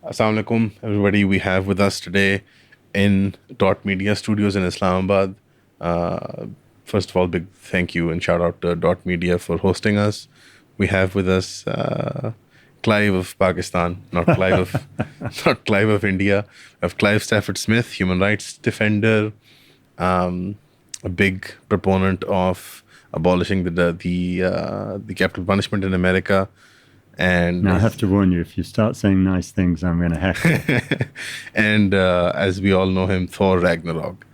Assalamu alaikum, everybody. We have with us today in Dot Media Studios in Islamabad. Uh, First of all, big thank you and shout out to Dot Media for hosting us. We have with us Clive of Pakistan, not Clive of not Clive of India. We have Clive Stafford Smith, human rights defender, a big proponent of abolishing the capital punishment in America. And Now, I have to warn you, if you start saying nice things, I'm going to heckle. and as we all know him, Thor Ragnarok.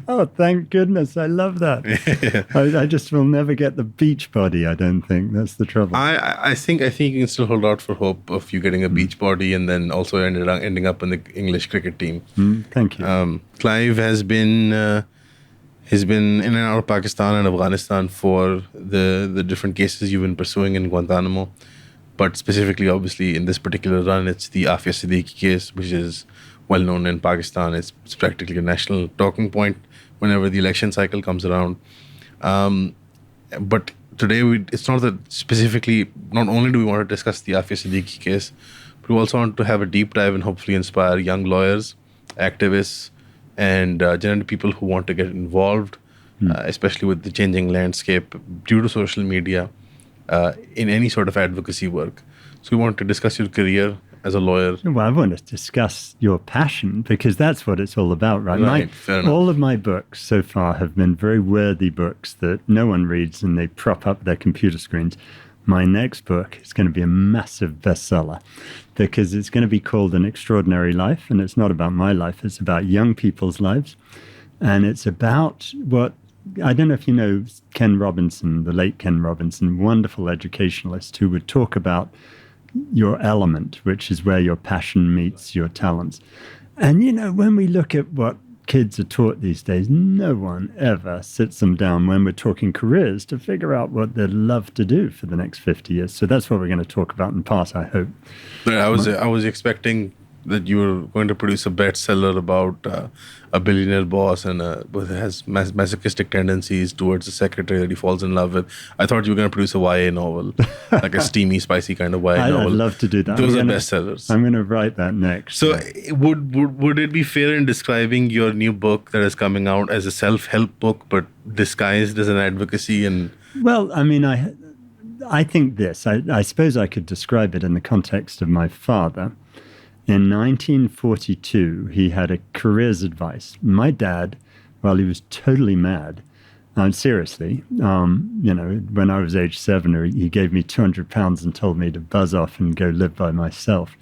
Oh, thank goodness. I love that. I just will never get the beach body, I don't think. That's the trouble. I think you can still hold out for hope of you getting a beach body and then also ending up in the English cricket team. Thank you. Clive has been in and out of Pakistan and Afghanistan for the different cases you've been pursuing in Guantanamo. But specifically, obviously, in this particular run, it's the Aafia Siddiqui case, which is well known in Pakistan. It's practically a national talking point whenever the election cycle comes around. But today, it's not that specifically, not only do we want to discuss the Aafia Siddiqui case, but we also want to have a deep dive and hopefully inspire young lawyers, activists, and generally people who want to get involved, especially with the changing landscape due to social media, in any sort of advocacy work. So we want to discuss your career as a lawyer. Well, I want to discuss your passion because that's what it's all about, right? Right, fair enough. All of my books so far have been very worthy books that no one reads and they prop up their computer screens. My next book is going to be a massive bestseller because it's going to be called An Extraordinary Life, and it's not about my life, it's about young people's lives. And it's about what, I don't know if you know Ken Robinson, the late Ken Robinson, wonderful educationalist who would talk about your element, which is where your passion meets your talents. And, you know, when we look at what kids are taught these days, no one ever sits them down when we're talking careers to figure out what they'd love to do for the next 50 years. So that's what we're going to talk about in part, I hope. I was expecting that you were going to produce a bestseller about a billionaire boss and who has masochistic tendencies towards a secretary that he falls in love with. I thought you were going to produce a YA novel, like a steamy, spicy kind of YA novel. I'd love to do that. Those are bestsellers. I'm going to write that next. So would it be fair in describing your new book that is coming out as a self-help book, but disguised as an advocacy? And well, I mean, I think this. I suppose I could describe it in the context of my father. In 1942, he had a careers advice. My dad, while he was totally mad, seriously, when I was age 7, he gave me £200 and told me to buzz off and go live by myself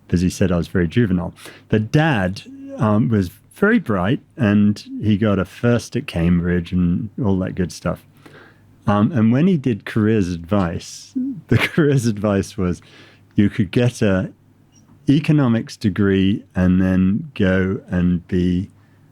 because he said I was very juvenile. But Dad was very bright and he got a first at Cambridge and all that good stuff. And when he did careers advice, the careers advice was you could get a economics degree and then go and be,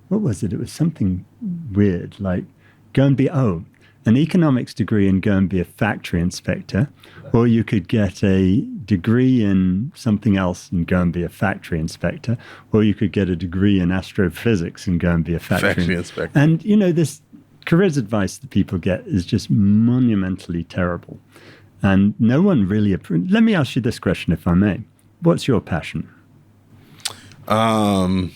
what was it? It was something weird, like go and be, an economics degree and go and be a factory inspector, or you could get a degree in something else and go and be a factory inspector, or you could get a degree in astrophysics and go and be a factory inspector. And, you know, this careers advice that people get is just monumentally terrible. And no one really, let me ask you this question, if I may. What's your passion? Animal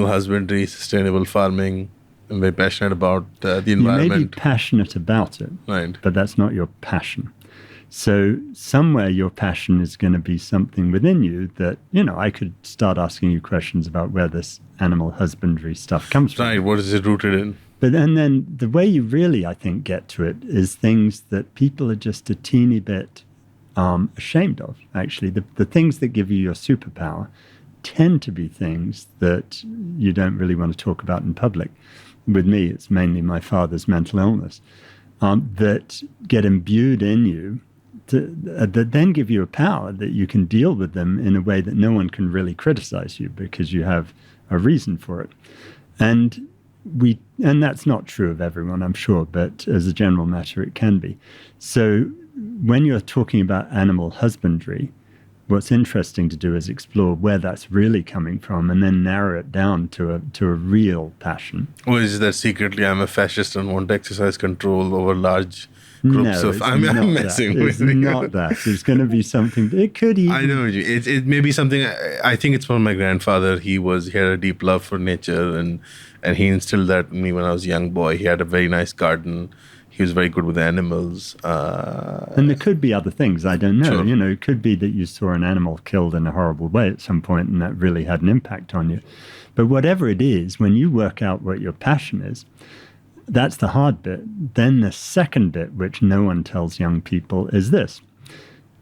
husbandry, sustainable farming. I'm very passionate about the environment. You may be passionate about it, right, but that's not your passion. So somewhere your passion is going to be something within you that, you know, I could start asking you questions about where this animal husbandry stuff comes from. Right, what is it rooted in? But and then the way you really, I think, get to it is things that people are just a teeny bit ashamed of, actually. The things that give you your superpower tend to be things that you don't really want to talk about in public. With me, it's mainly my father's mental illness that get imbued in you that then give you a power that you can deal with them in a way that no one can really criticize you because you have a reason for it. And that's not true of everyone, I'm sure, but as a general matter, it can be. So when you're talking about animal husbandry, what's interesting to do is explore where that's really coming from and then narrow it down to a real passion. Or is it that secretly I'm a fascist and want to exercise control over large groups No, of. it's I'm not messing that. with It's you. not that. It's going to be something. It could even. I know it may be something. I think it's from my grandfather. He had a deep love for nature, and he instilled that in me when I was a young boy. He had a very nice garden. He was very good with animals. And there could be other things. I don't know. Sure. It could be that you saw an animal killed in a horrible way at some point, and that really had an impact on you. But whatever it is, when you work out what your passion is, that's the hard bit. Then the second bit, which no one tells young people, is this.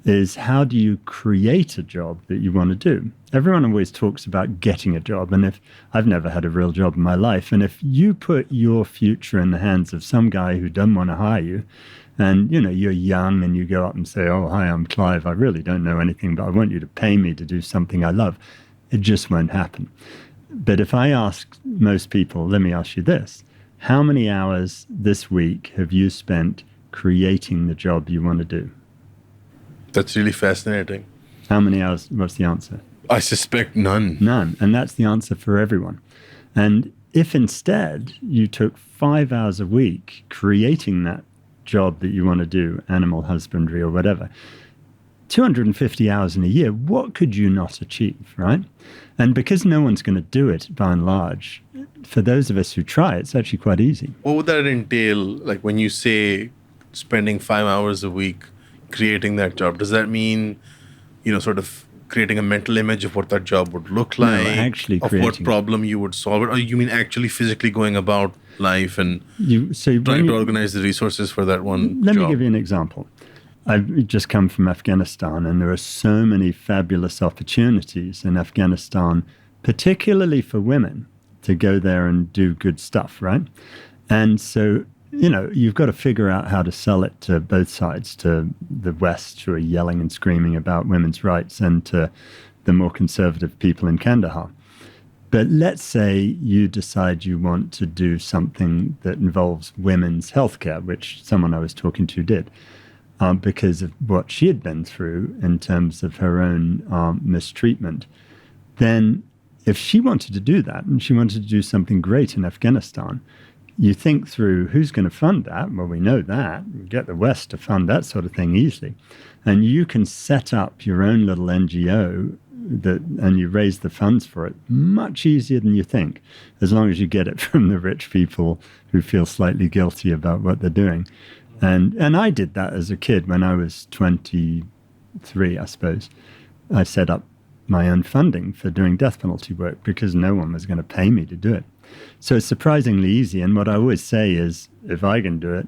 Is how do you create a job that you want to do? Everyone always talks about getting a job. And if I've never had a real job in my life, and if you put your future in the hands of some guy who doesn't want to hire you, and you're young and you go up and say, oh, hi, I'm Clive. I really don't know anything, but I want you to pay me to do something I love. It just won't happen. But if I ask most people, let me ask you this. How many hours this week have you spent creating the job you want to do? That's really fascinating. How many hours? What's the answer? I suspect none. None. And that's the answer for everyone. And if instead you took 5 hours a week creating that job that you want to do, animal husbandry or whatever, 250 hours in a year, what could you not achieve, right? And because no one's going to do it by and large, for those of us who try, it's actually quite easy. What would that entail? Like when you say spending 5 hours a week creating that job, does that mean, sort of creating a mental image of what that job would look like? No, actually of creating what problem you would solve it? Or you mean actually physically going about life and trying to organize the resources for that one Let job? me give you an example. I've just come from Afghanistan, and there are so many fabulous opportunities in Afghanistan, particularly for women, to go there and do good stuff, right? And so, you've got to figure out how to sell it to both sides, to the West who are yelling and screaming about women's rights, and to the more conservative people in Kandahar. But let's say you decide you want to do something that involves women's healthcare, which someone I was talking to did. Because of what she had been through in terms of her own mistreatment, then if she wanted to do that and she wanted to do something great in Afghanistan, you think through who's going to fund that. Well, we know that. We get the West to fund that sort of thing easily. And you can set up your own little NGO and you raise the funds for it much easier than you think, as long as you get it from the rich people who feel slightly guilty about what they're doing. And I did that as a kid when I was 23, I suppose. I set up my own funding for doing death penalty work because no one was going to pay me to do it. So it's surprisingly easy. And what I always say is, if I can do it,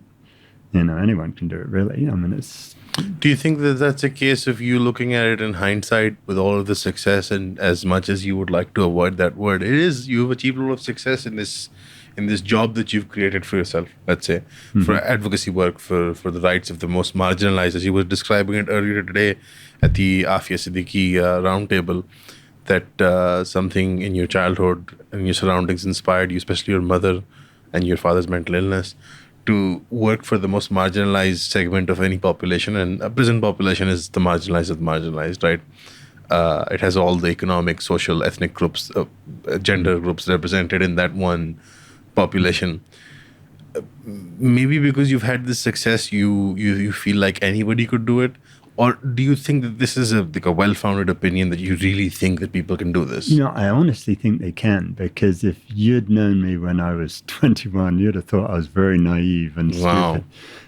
anyone can do it, really. I mean, it's... Do you think that that's a case of you looking at it in hindsight with all of the success, and as much as you would like to avoid that word, you've achieved a lot of success in this job that you've created for yourself, let's say, for advocacy work, for the rights of the most marginalized, as you were describing it earlier today at the Aafia Siddiqui roundtable, that something in your childhood and your surroundings inspired you, especially your mother and your father's mental illness, to work for the most marginalized segment of any population. And a prison population is the marginalized of the marginalized, right? It has all the economic, social, ethnic groups, gender groups represented in that one population. Maybe because you've had this success, you feel like anybody could do it? Or do you think that this is a well-founded opinion that you really think that people can do this? I honestly think they can, because if you'd known me when I was 21, you'd have thought I was very naive and stupid.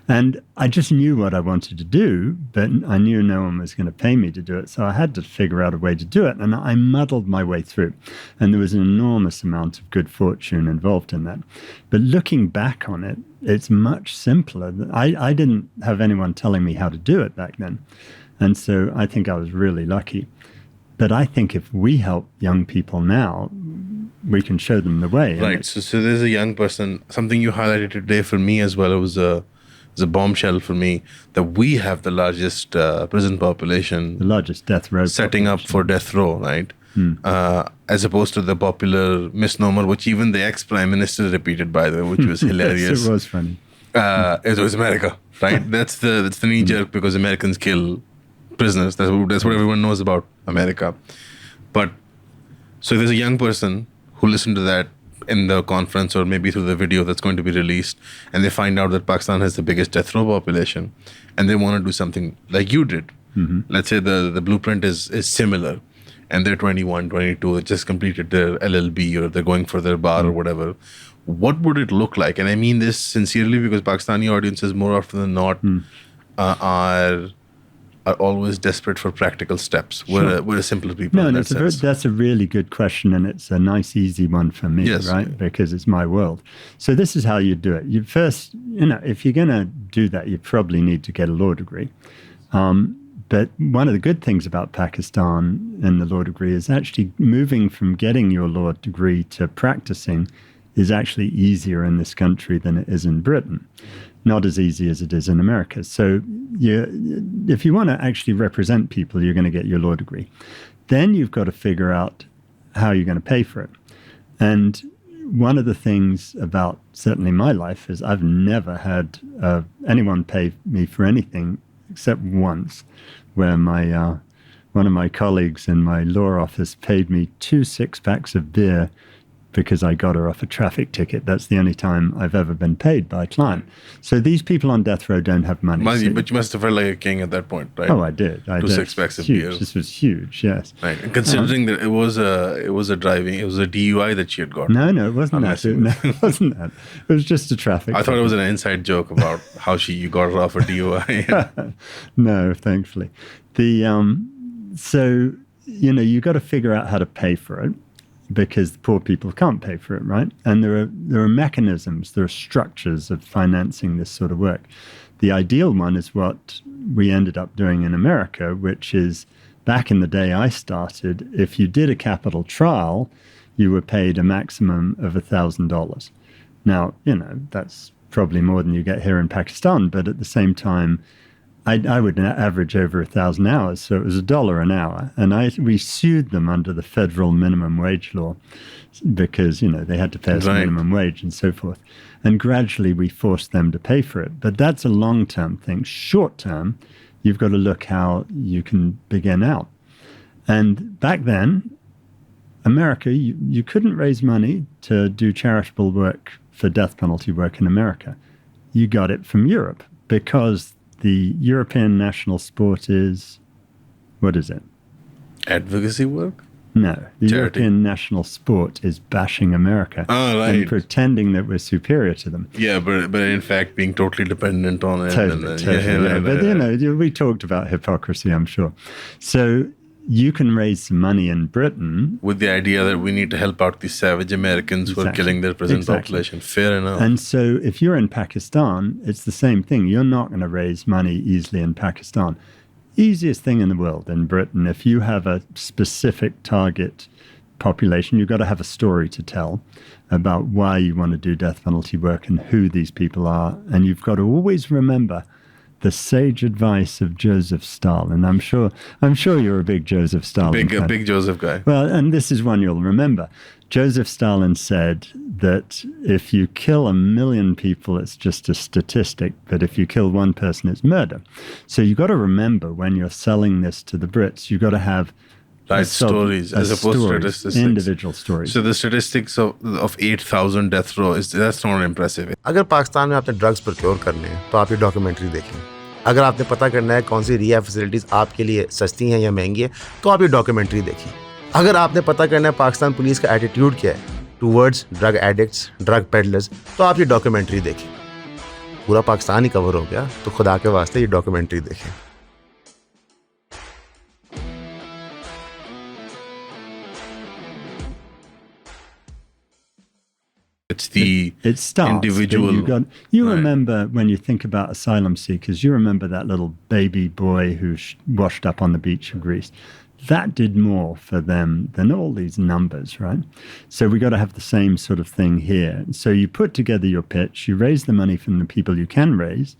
And I just knew what I wanted to do, but I knew no one was going to pay me to do it. So I had to figure out a way to do it. And I muddled my way through. And there was an enormous amount of good fortune involved in that. But looking back on it, it's much simpler. I didn't have anyone telling me how to do it back then. And so I think I was really lucky. But I think if we help young people now, we can show them the way. Right. So there's a young person, something you highlighted today for me as well. It was a bombshell for me that we have the largest prison population. The largest death row setting up for death row, right? As opposed to the popular misnomer, which even the ex-prime minister repeated, by the way, which was hilarious. Yes, it was funny. It was America, right? That's the knee jerk because Americans kill prisoners. That's what everyone knows about America. But so there's a young person who listened to that in the conference or maybe through the video that's going to be released, and they find out that Pakistan has the biggest death row population, and they want to do something like you did. Let's say the blueprint is similar, and they're 21, 22, they just completed their LLB or they're going for their bar or whatever. What would it look like? And I mean this sincerely, because Pakistani audiences more often than not are always desperate for practical steps. We're a simpler people. No, in and that's a really good question, and it's a nice, easy one for me, Yes. right? Because it's my world. So this is how you do it. You first, if you're going to do that, you probably need to get a law degree. But one of the good things about Pakistan and the law degree is actually moving from getting your law degree to practicing is actually easier in this country than it is in Britain. Not as easy as it is in America. So if you want to actually represent people, you're going to get your law degree. Then you've got to figure out how you're going to pay for it. And one of the things about certainly my life is I've never had anyone pay me for anything except once, where one of my colleagues in my law office paid me 2 6-packs of beer because I got her off a traffic ticket. That's the only time I've ever been paid by a client. So these people on death row don't have money. But you must have felt like a king at that point, right? Oh, I did. 2 6-packs of beer. This was huge, yes. Right. And considering that it was a DUI that she had got. No, it wasn't that. No, it wasn't that. It was just a traffic. I thought it was an inside joke about how you got her off a DUI. No, thankfully. So you got to figure out how to pay for it, because poor people can't pay for it, right? And there are mechanisms, there are structures of financing this sort of work. The ideal one is what we ended up doing in America, which is, back in the day I started, if you did a capital trial, you were paid a maximum of $1,000. Now, that's probably more than you get here in Pakistan, but at the same time, I would average over 1,000 hours, so it was $1 an hour. And we sued them under the federal minimum wage law because, they had to pay us a minimum wage and so forth. And gradually we forced them to pay for it. But that's a long-term thing. Short-term, you've got to look how you can begin out. And back then, America, you couldn't raise money to do charitable work for death penalty work in America. You got it from Europe, because the European national sport is, what is it? Advocacy work? No, the Charity. European national sport is bashing America and pretending that we're superior to them. Yeah, but in fact being totally dependent on it. Totally. But we talked about hypocrisy, I'm sure. So you can raise some money in Britain with the idea that we need to help out these savage Americans who are killing their prison population. Fair enough. And so if you're in Pakistan, it's the same thing. You're not going to raise money easily in Pakistan. Easiest thing in the world in Britain, if you have a specific target population, you've got to have a story to tell about why you want to do death penalty work and who these people are. And you've got to always remember the sage advice of Joseph Stalin. I'm sure you're a big Joseph Stalin fan. A big Joseph guy. Well, and this is one you'll remember. Joseph Stalin said that if you kill 1 million people, it's just a statistic, but if you kill one person, it's murder. So you've got to remember, when you're selling this to the Brits, you've got to have stories as opposed to statistics. Individual stories. So the statistics of 8,000 death row, that's not impressive. अगर पाकिस्तान में आपने drugs procure करने हैं तो आप ये documentary देखें. अगर आपने पता करना है कौन सी रिहा फैसिलिटीज़ आपके लिए सस्ती हैं या महंगी है, तो आप ये डॉक्यूमेंट्री देखें. अगर आपने पता करना है पाकिस्तान पुलिस का एटीट्यूड क्या है towards drug addicts, drug peddlers, तो आप ये डॉक्यूमेंट्री देखें. पूरा पाकिस्तान ही कवर हो गया, तो खुदा के वास्ते ये डॉक्यूमेंट्री देखें. It's the individual. You remember, when you think about asylum seekers, you remember that little baby boy who washed up on the beach of Greece. That did more for them than all these numbers, right? So we got to have the same sort of thing here. So you put together your pitch, you raise the money from the people you can raise,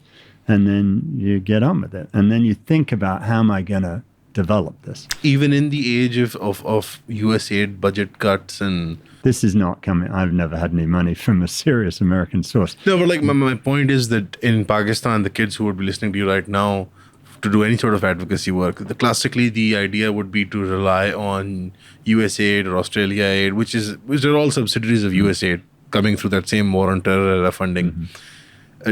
and then you get on with it. And then you think about, how am I going to develop this? Even in the age of USAID budget cuts and... This is not coming. I've never had any money from a serious American source. No, but like my point is that in Pakistan, the kids who would be listening to you right now, to do any sort of advocacy work. Classically, the idea would be to rely on USAID or Australia Aid, which are all subsidiaries of USAID coming through that same war on terror era funding.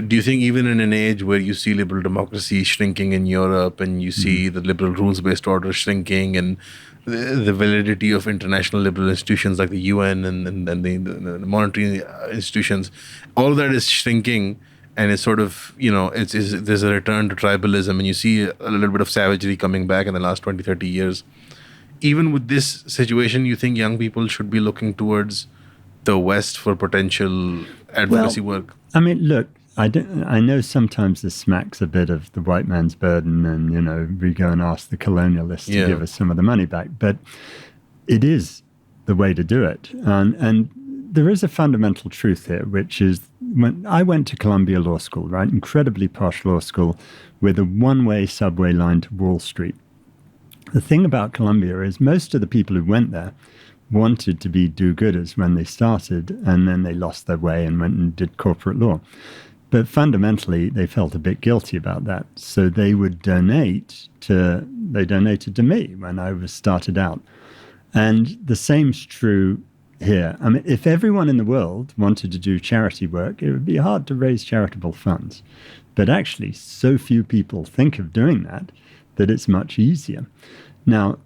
Do you think even in an age where you see liberal democracy shrinking in Europe and you see the liberal rules-based order shrinking and the validity of international liberal institutions like the UN and the monetary institutions, all that is shrinking, and it's sort of, there's a return to tribalism, and you see a little bit of savagery coming back in the last 20, 30 years. Even with this situation, you think young people should be looking towards the West for potential advocacy work? I mean, look, I know sometimes this smacks a bit of the white man's burden, and, we go and ask the colonialists to give us some of the money back. But it is the way to do it. And there is a fundamental truth here, which is when I went to Columbia Law School, right, incredibly posh law school with a one-way subway line to Wall Street. The thing about Columbia is most of the people who went there wanted to be do-gooders when they started, and then they lost their way and went and did corporate law. But fundamentally, they felt a bit guilty about that. So they would donated to me when I was started out. And the same's true here. I mean, if everyone in the world wanted to do charity work, it would be hard to raise charitable funds. But actually, so few people think of doing that it's much easier. Now,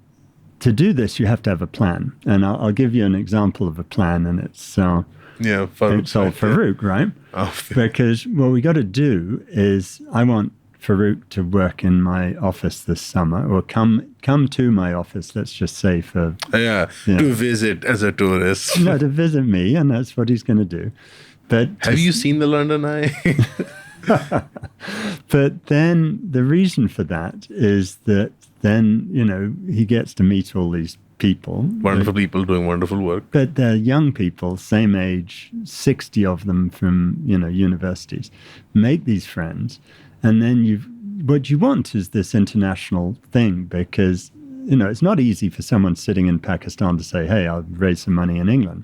to do this, you have to have a plan. And I'll give you an example of a plan, and it's old Farouk, right? Oh. Because what we got to do is I want Farouk to work in my office this summer, or come to my office, let's just say, to visit as a tourist. No, to visit me, and that's what he's going to do. But have you seen the London Eye? But then the reason for that is that then, he gets to meet all these people. Wonderful people doing wonderful work. But they're young people, same age, 60 of them from, universities. Make these friends. And then what you want is this international thing, because, it's not easy for someone sitting in Pakistan to say, hey, I'll raise some money in England.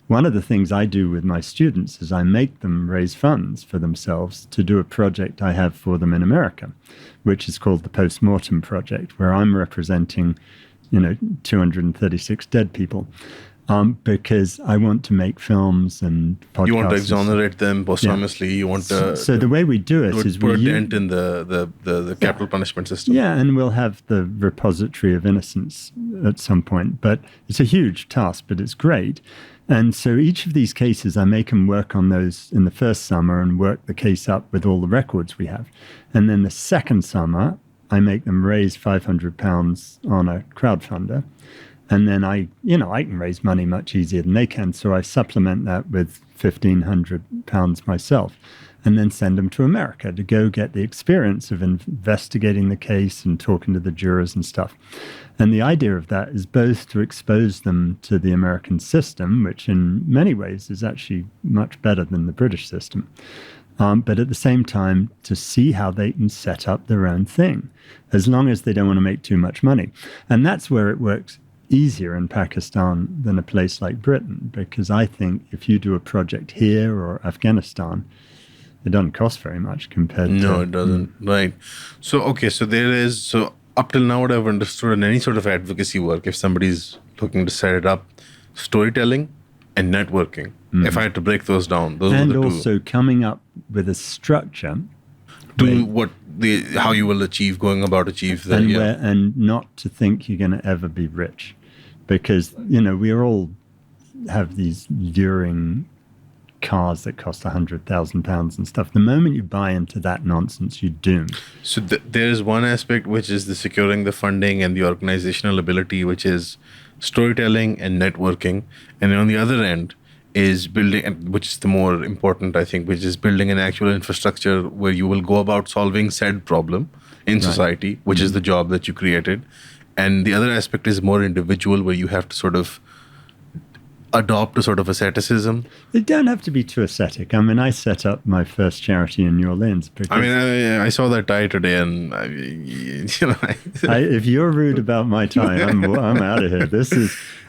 One of the things I do with my students is I make them raise funds for themselves to do a project I have for them in America, which is called the Postmortem Project, where I'm representing, 236 dead people. Because I want to make films and podcasts. You want to exonerate them posthumously. Yeah. You want to. So the way we do it is put a dent in the capital punishment system. Yeah, and we'll have the repository of innocence at some point. But it's a huge task, but it's great. And so each of these cases, I make them work on those in the first summer and work the case up with all the records we have. And then the second summer, I make them raise £500 on a crowdfunder. And then I can raise money much easier than they can. So I supplement that with £1,500 myself, and then send them to America to go get the experience of investigating the case and talking to the jurors and stuff. And the idea of that is both to expose them to the American system, which in many ways is actually much better than the British system. But at the same time, to see how they can set up their own thing, as long as they don't want to make too much money. And that's where it works easier in Pakistan than a place like Britain, because I think if you do a project here or Afghanistan, it doesn't cost very much compared to... No, it doesn't. Right. So up till now, what I've understood in any sort of advocacy work, if somebody's looking to set it up, storytelling and networking. If I had to break those down, those are the two. And also coming up with a structure to how you will achieve that. And not to think you're going to ever be rich. Because, we all have these luring cars that cost £100,000 and stuff. The moment you buy into that nonsense, you're doomed. So there's one aspect, which is the securing the funding and the organizational ability, which is storytelling and networking. And on the other end is building, which is the more important, I think, which is building an actual infrastructure where you will go about solving said problem in society, which is the job that you created. And the other aspect is more individual, where you have to sort of adopt a sort of asceticism? It don't have to be too ascetic. I mean, I set up my first charity in New Orleans. Because I saw that tie today, and if you're rude about my tie, I'm out of here.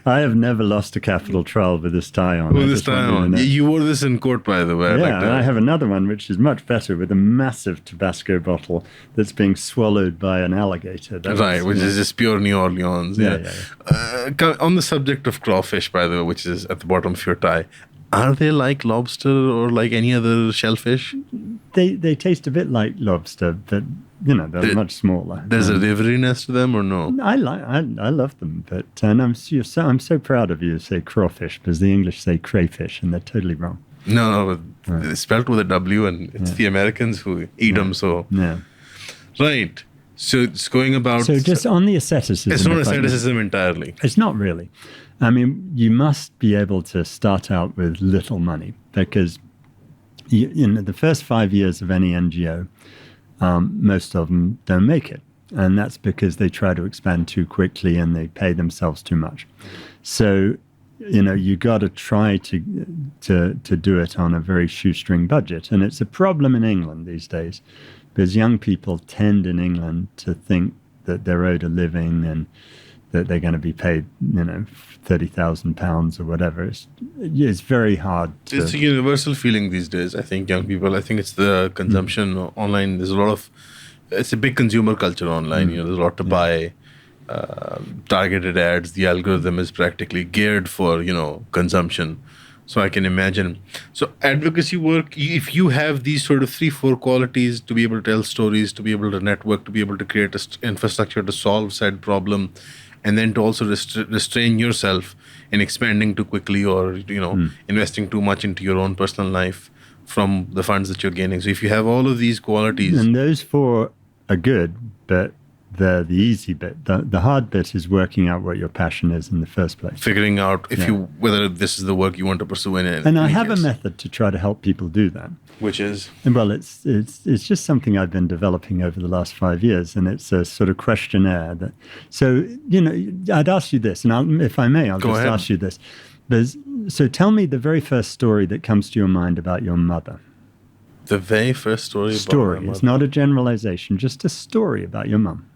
I have never lost a capital trial with this tie on. With this tie on. You wore this in court, by the way. Yeah, and I have another one which is much better, with a massive Tabasco bottle that's being swallowed by an alligator. Which is just pure New Orleans. Yeah. On the subject of crawfish, by the way, which is at the bottom of your tie, are they like lobster or like any other shellfish? They taste a bit like lobster, but they're much smaller. There's a riveriness to them, or no? I love them, but I'm so proud of you to say crawfish, because the English say crayfish, and they're totally wrong. No, it's spelled with a W, and it's the Americans who eat them. So right. So it's going about. So just on the asceticism. It's not asceticism entirely. It's not really. I mean, you must be able to start out with little money, because the first 5 years of any NGO, most of them don't make it. And that's because they try to expand too quickly and they pay themselves too much. So, you got to try to do it on a very shoestring budget. And it's a problem in England these days, because young people tend in England to think that they're owed a living and that they're going to be paid, £30,000 or whatever. It's very hard to... It's a universal feeling these days, I think, young people. I think it's the consumption online. There's a lot of... It's a big consumer culture online. There's a lot to buy. Targeted ads. The algorithm is practically geared for, consumption. So I can imagine. So advocacy work, if you have these sort of 3-4 qualities to be able to tell stories, to be able to network, to be able to create an infrastructure to solve said problem, and then to also restrain yourself in expanding too quickly or, investing too much into your own personal life from the funds that you're gaining. So if you have all of these qualities... And those 4 are good, but they're the easy bit. The hard bit is working out what your passion is in the first place. Figuring out whether this is the work you want to pursue in it. And I have a method to try to help people do that. Which is? Well, it's just something I've been developing over the last 5 years, and it's a sort of questionnaire. I'd ask you this, and if I may, I'll just ask you this. So tell me the very first story that comes to your mind about your mother. The very first story about my mother? It's not a generalization, just a story about your mum.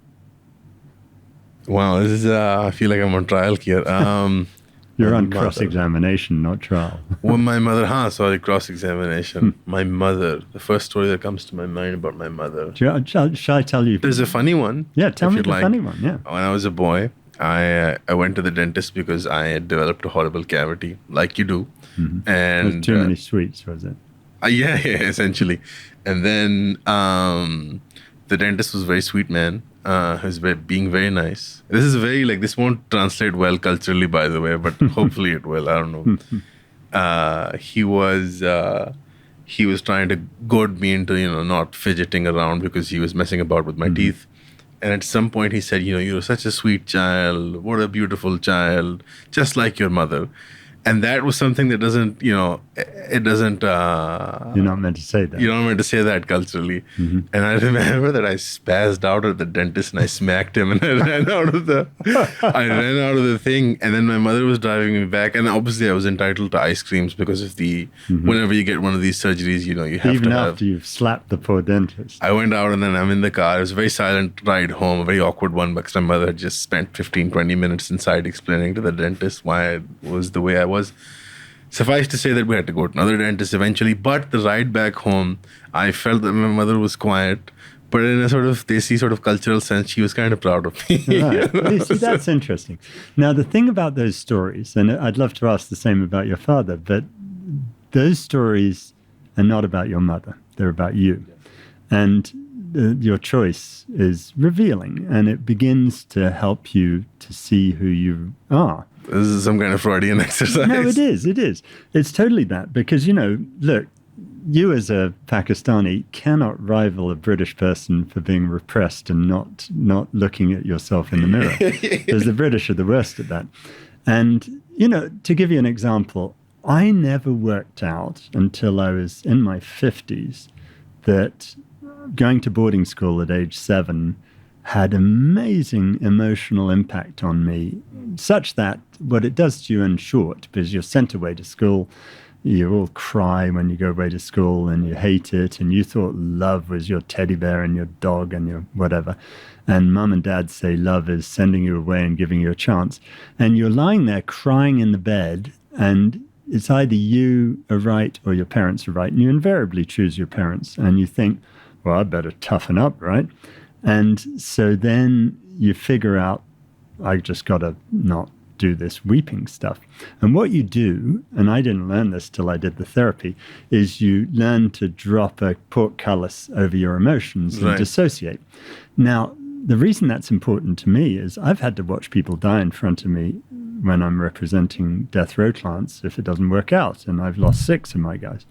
Wow, this is, I feel like I'm on trial here. You're on cross-examination, not trial. When my mother, cross-examination. My mother, the first story that comes to my mind about my mother. Shall I tell you? There's a funny one. Yeah, tell me the funny one, yeah. When I was a boy, I went to the dentist because I had developed a horrible cavity, like you do. Mm-hmm. And There's too many sweets, was it? Yeah, essentially. And then the dentist was a very sweet man. He was being very nice. This is this won't translate well culturally, by the way, but hopefully it will. I don't know. He was trying to goad me into, not fidgeting around because he was messing about with my teeth. And at some point he said, you're such a sweet child. What a beautiful child. Just like your mother. And that was something that doesn't, it doesn't... You're not meant to say that. You're not meant to say that culturally. Mm-hmm. And I remember that I spazzed out at the dentist and I smacked him and I ran out of the thing. And then my mother was driving me back. And obviously I was entitled to ice creams because of whenever you get one of these surgeries, you have to have... Even after you've slapped the poor dentist. I went out and then I'm in the car. It was a very silent ride home, a very awkward one because my mother had just spent 15, 20 minutes inside explaining to the dentist why I was the way I was. Suffice to say that we had to go to another dentist eventually, but the ride back home, I felt that my mother was quiet, but in a sort of desi sort of cultural sense, she was kind of proud of me. Right. You see, that's interesting. Now, the thing about those stories, and I'd love to ask the same about your father, but those stories are not about your mother. They're about you. And your choice is revealing, and it begins to help you to see who you are. This is some kind of Freudian exercise. No, it is. It's totally that. Because, look, you as a Pakistani cannot rival a British person for being repressed and not looking at yourself in the mirror. Because the British are the worst at that. And, to give you an example, I never worked out until I was in my 50s that going to boarding school at age 7 had amazing emotional impact on me such that what it does to you in short, because you're sent away to school, you all cry when you go away to school and you hate it, and you thought love was your teddy bear and your dog and your whatever. And mum and dad say love is sending you away and giving you a chance. And you're lying there crying in the bed, and it's either you are right or your parents are right. And you invariably choose your parents. And you think, well, I better toughen up, right? And so then you figure out, I just got to not do this weeping stuff. And what you do, and I didn't learn this till I did the therapy, is you learn to drop a portcullis over your emotions and dissociate. Now, the reason that's important to me is I've had to watch people die in front of me when I'm representing death row clients if it doesn't work out. And I've lost 6 of my guys.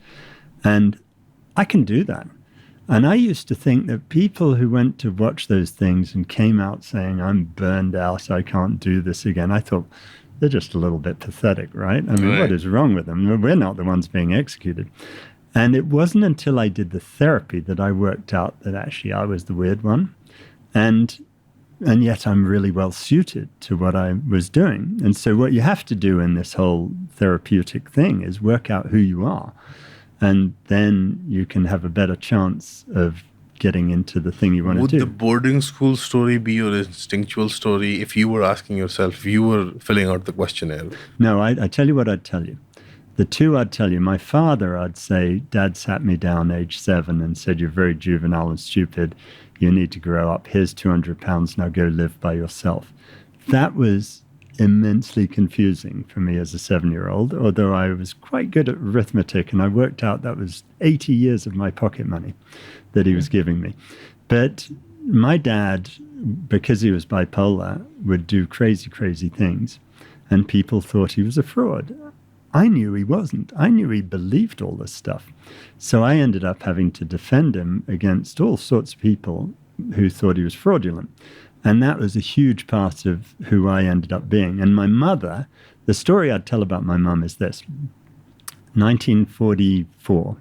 And I can do that. And I used to think that people who went to watch those things and came out saying, I'm burned out, I can't do this again, I thought, they're just a little bit pathetic, right? I mean, what is wrong with them? We're not the ones being executed. And it wasn't until I did the therapy that I worked out that actually I was the weird one. And yet I'm really well suited to what I was doing. And so what you have to do in this whole therapeutic thing is work out who you are. And then you can have a better chance of getting into the thing you want to do. Would the boarding school story be your instinctual story if you were asking yourself, if you were filling out the questionnaire? No, I tell you what I'd tell you. The two I'd tell you, my father, I'd say, Dad sat me down age 7 and said, you're very juvenile and stupid. You need to grow up. Here's £200. Now go live by yourself. That was immensely confusing for me as a 7-year-old, although I was quite good at arithmetic, and I worked out that was 80 years of my pocket money that he was giving me. But my dad, because he was bipolar, would do crazy, crazy things, and people thought he was a fraud. I knew he wasn't. I knew he believed all this stuff. So I ended up having to defend him against all sorts of people who thought he was fraudulent. And that was a huge part of who I ended up being. And my mother, the story I'd tell about my mum is this. 1944,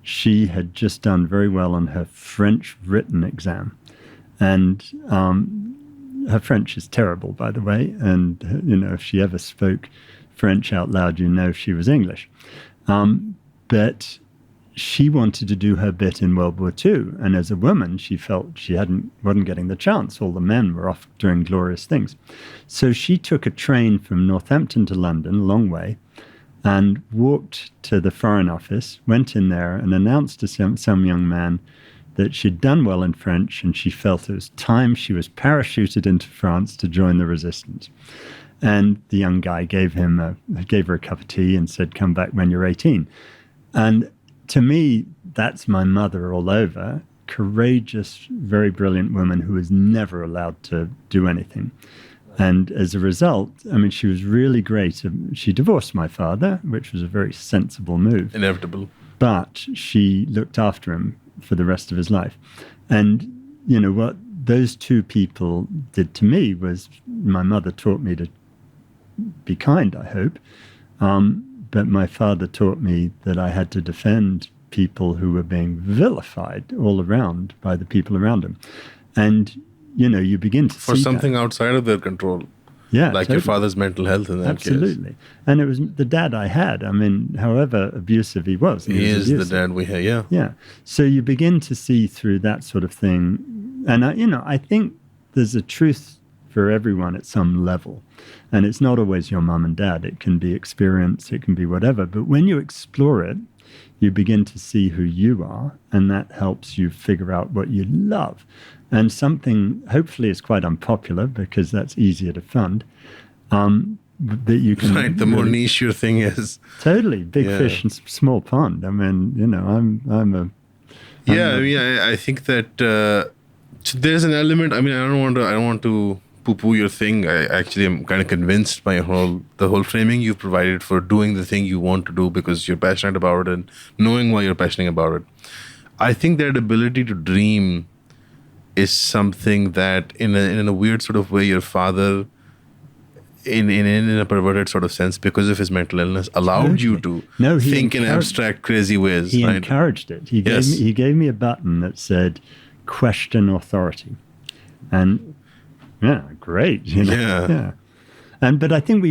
she had just done very well on her French written exam. And her French is terrible, by the way. And, you know, if she ever spoke French out loud, you know she was English. But she wanted to do her bit in World War II. And as a woman, she felt she wasn't getting the chance. All the men were off doing glorious things. So she took a train from Northampton to London, a long way, and walked to the Foreign Office, went in there and announced to some young man that she'd done well in French and she felt it was time she was parachuted into France to join the resistance. And the young guy gave her a cup of tea and said, come back when you're 18. And to me, that's my mother all over. Courageous, very brilliant woman who was never allowed to do anything. And as a result, I mean, she was really great. She divorced my father, which was a very sensible move. Inevitable. But she looked after him for the rest of his life. And, you know, what those two people did to me was my mother taught me to be kind, I hope. But my father taught me that I had to defend people who were being vilified all around by the people around him. And, you know, you begin to see for something outside of their control. Yeah, like totally. Your father's mental health in that Absolutely. case. And it was the dad I had. I mean, however abusive he was. He is abusive. The dad we had, yeah. Yeah. So you begin to see through that sort of thing. And, I think there's a truth for everyone at some level. And it's not always your mum and dad. It can be experience, it can be whatever. But when you explore it, you begin to see who you are, and that helps you figure out what you love. And something, hopefully, is quite unpopular because that's easier to fund, that you can... Right, the more niche your thing is. Totally. Big fish in small pond. I mean, I think that there's an element, I don't want to poo-poo your thing. I actually am kind of convinced by the whole framing you've provided for doing the thing you want to do because you're passionate about it and knowing why you're passionate about it. I think that ability to dream is something that in a weird sort of way your father in a perverted sort of sense because of his mental illness allowed you to think in abstract crazy ways. He encouraged it. He gave me a button that said question authority. And yeah, great. Yeah. But I think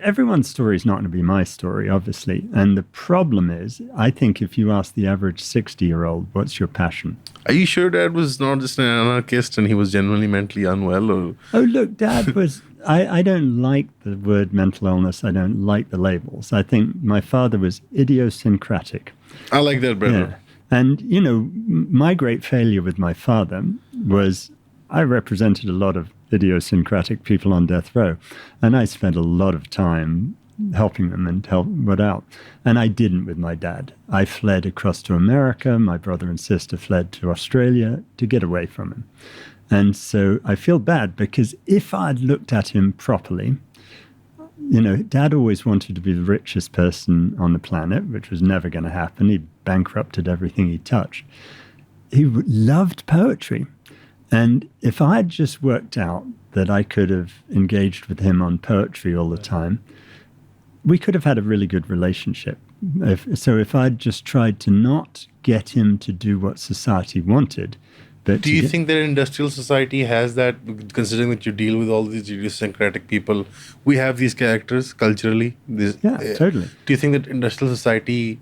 everyone's story is not going to be my story, obviously. And the problem is, I think if you ask the average 60-year-old, what's your passion? Are you sure Dad was not just an anarchist and he was genuinely mentally unwell? Or Oh, look, Dad was... I don't like the word mental illness. I don't like the labels. I think my father was idiosyncratic. I like that better. Yeah. And, my great failure with my father was I represented a lot of idiosyncratic people on death row. And I spent a lot of time helping them and what out. And I didn't with my dad. I fled across to America. My brother and sister fled to Australia to get away from him. And so I feel bad because if I'd looked at him properly, Dad always wanted to be the richest person on the planet, which was never going to happen. He bankrupted everything he touched. He loved poetry. And if I had just worked out that I could have engaged with him on poetry all the time, we could have had a really good relationship. If I'd just tried to not get him to do what society wanted, but do you think that industrial society has that, considering that you deal with all these idiosyncratic people? We have these characters culturally. Totally. Do you think that industrial society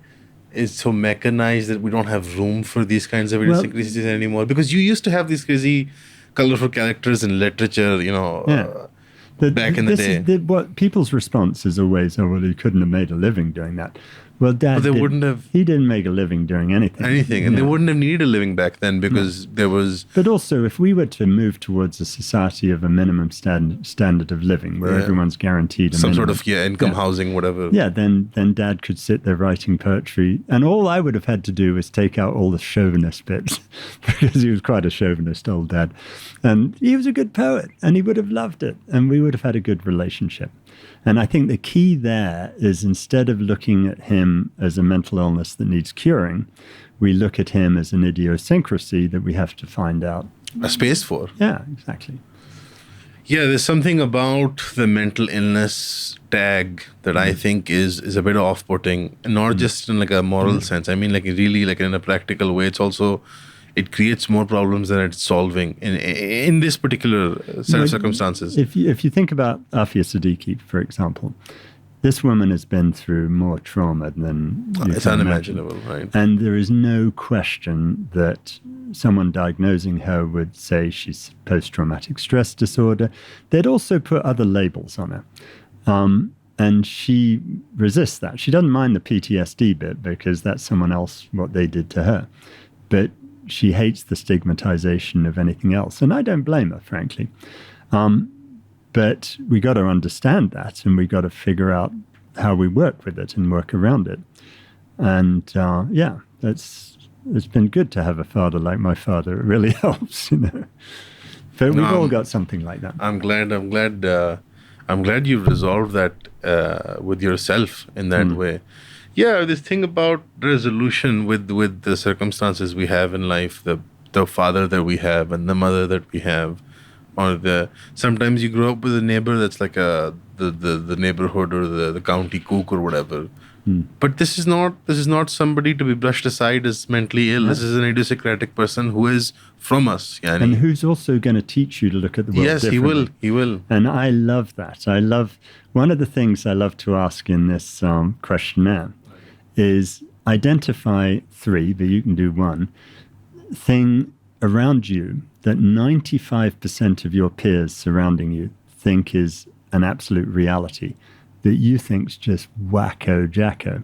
is so mechanized that we don't have room for these kinds of idiosyncrasies anymore? Because you used to have these crazy, colorful characters in literature, back in the day. What people's response is always, oh, well, he couldn't have made a living doing that. Well, Dad, he didn't make a living doing anything. And they wouldn't have needed a living back then because there was... But also, if we were to move towards a society of a minimum standard of living where everyone's guaranteed some sort of income, housing, whatever. Yeah, then Dad could sit there writing poetry. And all I would have had to do was take out all the chauvinist bits because he was quite a chauvinist, old Dad. And he was a good poet and he would have loved it. And we would have had a good relationship. And I think the key there is instead of looking at him as a mental illness that needs curing, we look at him as an idiosyncrasy that we have to find out a space for. Yeah, exactly. Yeah, there's something about the mental illness tag that I think is a bit off-putting, not just in like a moral sense. I mean, like really, like in a practical way. It's also... it creates more problems than it's solving in this particular set of circumstances. If you think about Aafia Siddiqui, for example, this woman has been through more trauma than it's unimaginable, right? And there is no question that someone diagnosing her would say she's post-traumatic stress disorder. They'd also put other labels on her. And she resists that. She doesn't mind the PTSD bit because that's someone else, what they did to her. But she hates the stigmatization of anything else. And I don't blame her, frankly. But we got to understand that and we got to figure out how we work with it and work around it. And it's been good to have a father like my father. It really helps, But we've all got something like that. I'm glad you've resolved that with yourself in that way. Yeah, this thing about resolution with the circumstances we have in life, the father that we have and the mother that we have, or sometimes you grow up with a neighbor that's like the neighborhood or the county cook or whatever. But this is not somebody to be brushed aside as mentally ill. This is an idiosyncratic person who is from us. Yani. And who's also going to teach you to look at the world differently. He will. And I love that. One of the things I love to ask in this questionnaire is identify 3, but you can do 1, thing around you that 95% of your peers surrounding you think is an absolute reality, that you think's just wacko jacko.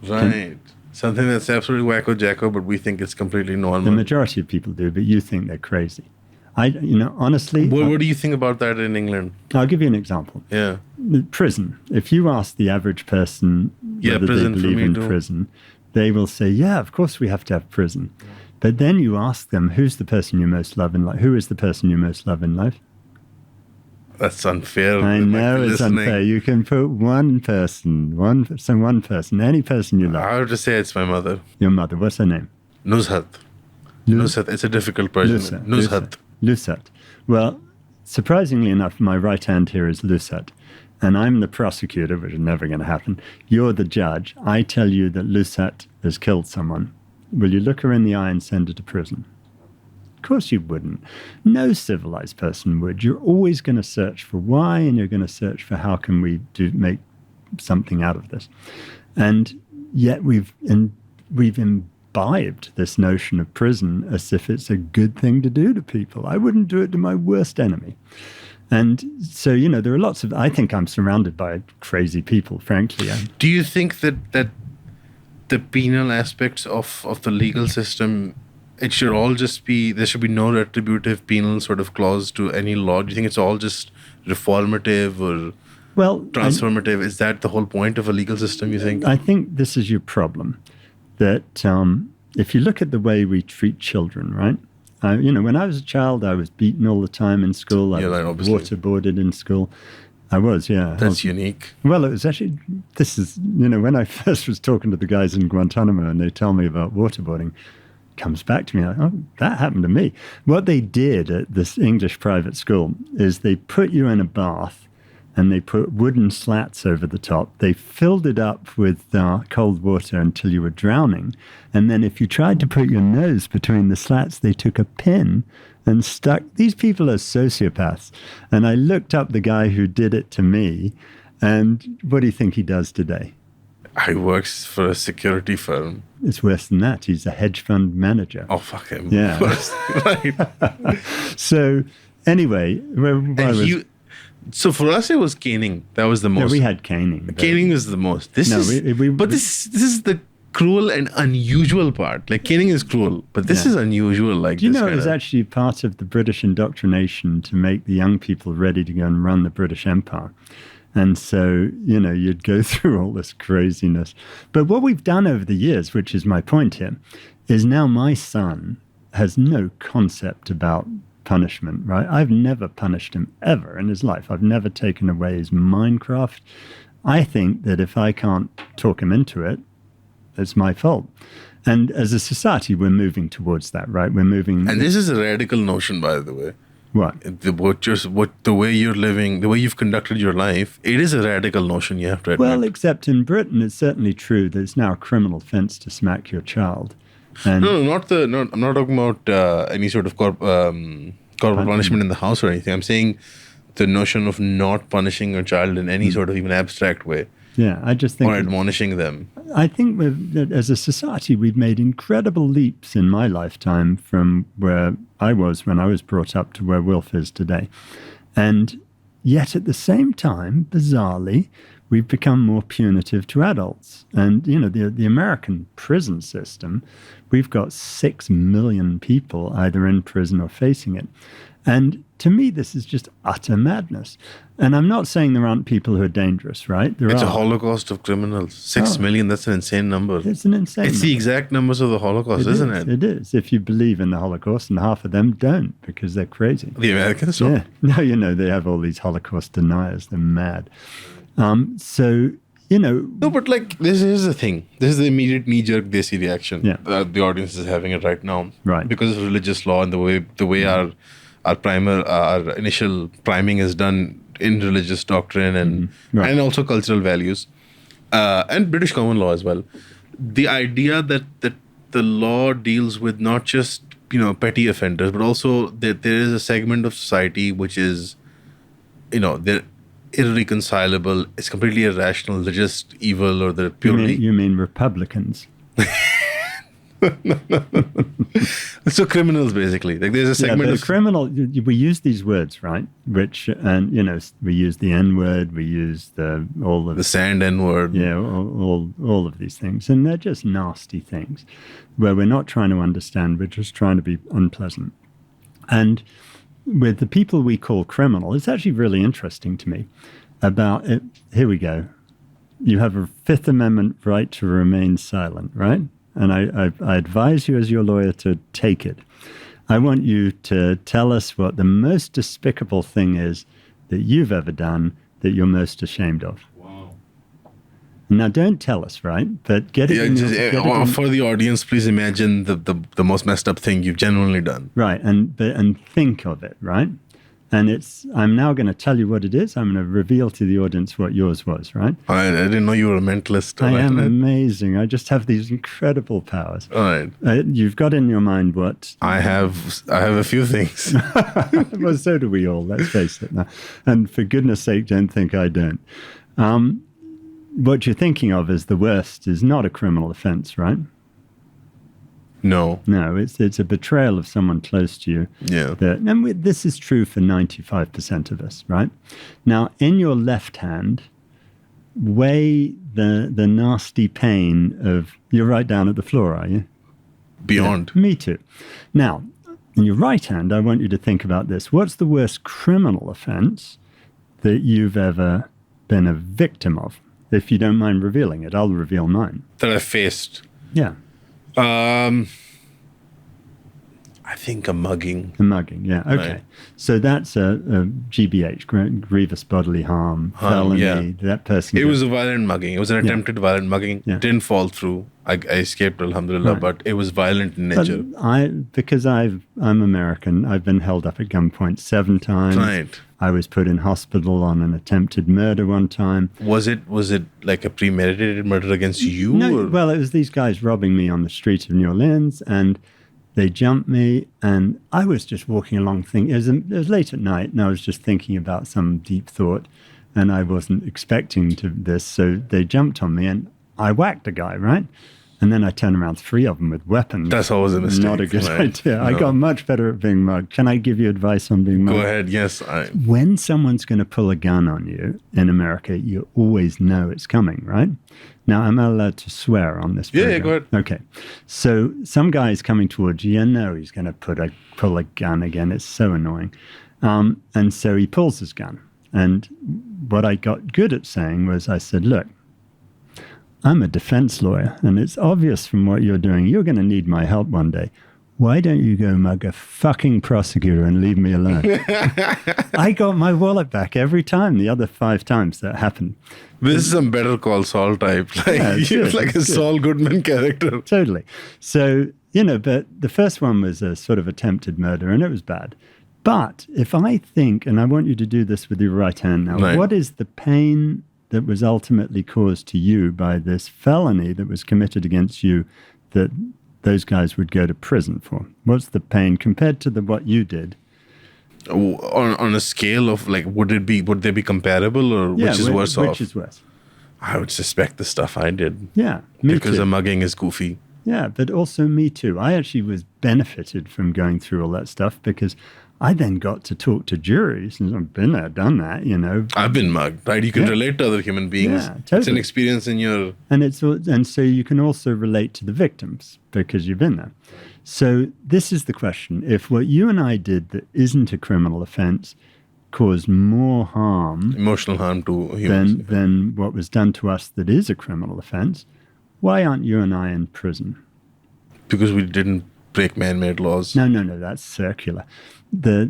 Right. Something that's absolutely wacko jacko, but we think it's completely normal. The majority of people do, but you think they're crazy. Honestly... What do you think about that in England? I'll give you an example. Yeah. Prison. If you ask the average person whether they believe in prison, they will say, yeah, of course we have to have prison. But then you ask them, who's the person you most love in life? Who is the person you most love in life? That's unfair. I know it's unfair. You can put one person, any person you love. I have to say it's my mother. Your mother. What's her name? Nuzhat. Nuzhat. It's a difficult Persian. Nuzhat. Lusat. Well, surprisingly enough, my right hand here is Lusat. And I'm the prosecutor, which is never going to happen. You're the judge. I tell you that Lusat has killed someone. Will you look her in the eye and send her to prison? course you wouldn't. No civilized person would. You're always going to search for why, and you're going to search for how can we make something out of this. And yet we've imbibed this notion of prison as if it's a good thing to do to people. I wouldn't do it to my worst enemy. And so, there are lots of, I think I'm surrounded by crazy people, frankly. Do you think that the penal aspects of the legal system, it should all just be, there should be no retributive penal sort of clause to any law? Do you think it's all just reformative or transformative? Is that the whole point of a legal system, you think? I think this is your problem. That if you look at the way we treat children, right? When I was a child, I was beaten all the time in school. I was waterboarded in school. I was, yeah. That's unique. Well, it was actually, when I first was talking to the guys in Guantanamo and they tell me about waterboarding, it comes back to me like, oh, that happened to me. What they did at this English private school is they put you in a bath and they put wooden slats over the top. They filled it up with cold water until you were drowning. And then if you tried to put your nose between the slats, they took a pin and stuck. These people are sociopaths. And I looked up the guy who did it to me. And what do you think he does today? He works for a security firm. It's worse than that. He's a hedge fund manager. Oh, fuck him. Yeah. Right. So anyway, so for us, it was caning. That was the most. Yeah, we had caning. Caning is the most. This is the cruel and unusual part. Like, caning is cruel, but this is unusual. Like, do you know, it was actually part of the British indoctrination to make the young people ready to go and run the British Empire. And so, you'd go through all this craziness. But what we've done over the years, which is my point here, is now my son has no concept about punishment, right? I've never punished him ever in his life. I've never taken away his Minecraft. I think that if I can't talk him into it, it's my fault. And as a society, we're moving towards that, right? We're moving. And this is a radical notion, by the way. What? The way you're living, the way you've conducted your life, it is a radical notion, you have to admit. Well, except in Britain, it's certainly true that it's now a criminal offense to smack your child. And I'm not talking about any sort of corporal punishment in the house or anything. I'm saying the notion of not punishing your child in any sort of even abstract way. Yeah, I just think... Or admonishing them. I think as a society, we've made incredible leaps in my lifetime from where I was when I was brought up to where Wilf is today. And yet at the same time, bizarrely, we've become more punitive to adults. And, the American prison system, we've got 6 million people either in prison or facing it. And to me, this is just utter madness. And I'm not saying there aren't people who are dangerous, right? It's a holocaust of criminals. 6 million, that's an insane number. It's an insane number. It's the exact numbers of the Holocaust, isn't it? It is. If you believe in the Holocaust, and half of them don't because they're crazy. The Americans? Yeah. No, they have all these Holocaust deniers. They're mad. No, but this is the thing. This is the immediate knee-jerk Desi reaction. Yeah. The audience is having it right now. Right. Because of religious law and the way our initial priming is done in religious doctrine and also cultural values, and British common law as well. The idea that the law deals with not just petty offenders, but also that there is a segment of society which is, they're irreconcilable. It's completely irrational. They're just evil, or they're purely. You mean Republicans? So criminals, basically. There's a segment of criminal. We use these words, right? Which, and we use the N-word. We use the sand N-word. Yeah, all of these things, and they're just nasty things, where we're not trying to understand. We're just trying to be unpleasant. And with the people we call criminal, it's actually really interesting to me. About it. Here we go. You have a Fifth Amendment right to remain silent, right? And I advise you as your lawyer to take it. I want you to tell us what the most despicable thing is that you've ever done that you're most ashamed of. Wow. Now, don't tell us, right? But get it for the audience, please imagine the most messed up thing you've genuinely done. Right, and think of it, right? And I'm now going to tell you what it is. I'm going to reveal to the audience what yours was, right? I didn't know you were a mentalist. I am amazing. I just have these incredible powers. All right. You've got in your mind what? I have a few things. Well, so do we all, let's face it. Now. And for goodness sake, don't think I don't. What you're thinking of as the worst is not a criminal offense, right? No. No, it's a betrayal of someone close to you. Yeah. This is true for 95% of us, right? Now, in your left hand, weigh the nasty pain of... You're right down at the floor, are you? Beyond. Yeah, me too. Now, in your right hand, I want you to think about this. What's the worst criminal offense that you've ever been a victim of? If you don't mind revealing it, I'll reveal mine. That I faced. Yeah. I think a mugging. A mugging, yeah. Okay. Right. So that's a GBH, grievous bodily harm, felony. Yeah. That person. It was a violent mugging. It was an attempted violent mugging. Yeah. Didn't fall through. I escaped, alhamdulillah, Right. but it was violent in nature. Because I'm American, I've been held up at gunpoint 7 times. Right. I was put in hospital on an attempted murder one time. Was it like a premeditated murder against you? No, or? well, it was these guys robbing me on the street of New Orleans, and they jumped me, and I was just walking along thinking, it was late at night, and I was just thinking about some deep thought, and I wasn't expecting this, so they jumped on me, and I whacked a guy, right? And then I turned around 3 of them with weapons. That's always a mistake. Not a good right? idea. No. I got much better at being mugged. Can I give you advice on being mugged? Go ahead. Yes. When someone's going to pull a gun on you in America, you always know it's coming, right? Now, am I allowed to swear on this program? Yeah, go ahead. Okay. So some guy's coming towards you. You know he's going to pull a gun again. It's so annoying. And so he pulls his gun. And what I got good at saying was I said, look, I'm a defense lawyer, and it's obvious from what you're doing, you're going to need my help one day. Why don't you go mug a fucking prosecutor and leave me alone? I got my wallet back every time, the other 5 times that happened. This is some Better Call Saul type. Like, Yeah, it's you're good, like a it's good. Saul Goodman character. Totally. So, but the first one was a sort of attempted murder, and it was bad. But if I think, and I want you to do this with your right hand now, Right. what is the pain that was ultimately caused to you by this felony that was committed against you that those guys would go to prison for? What's the pain compared to what you did? On a scale of like, would they be comparable, or which is worse off? Which is worse? I would suspect the stuff I did. Yeah, me Because too. a mugging is goofy. Yeah, but also me too. I actually was benefited from going through all that stuff because I then got to talk to juries, and I've been there, done that, I've been mugged, right? You can Yeah. relate to other human beings. Yeah, It's an totally. experience in your... And so you can also relate to the victims because you've been there. So this is the question. If what you and I did that isn't a criminal offense caused more harm emotional harm to humans. than what was done to us that is a criminal offense, why aren't you and I in prison? Because we didn't break man-made laws. No, that's circular. The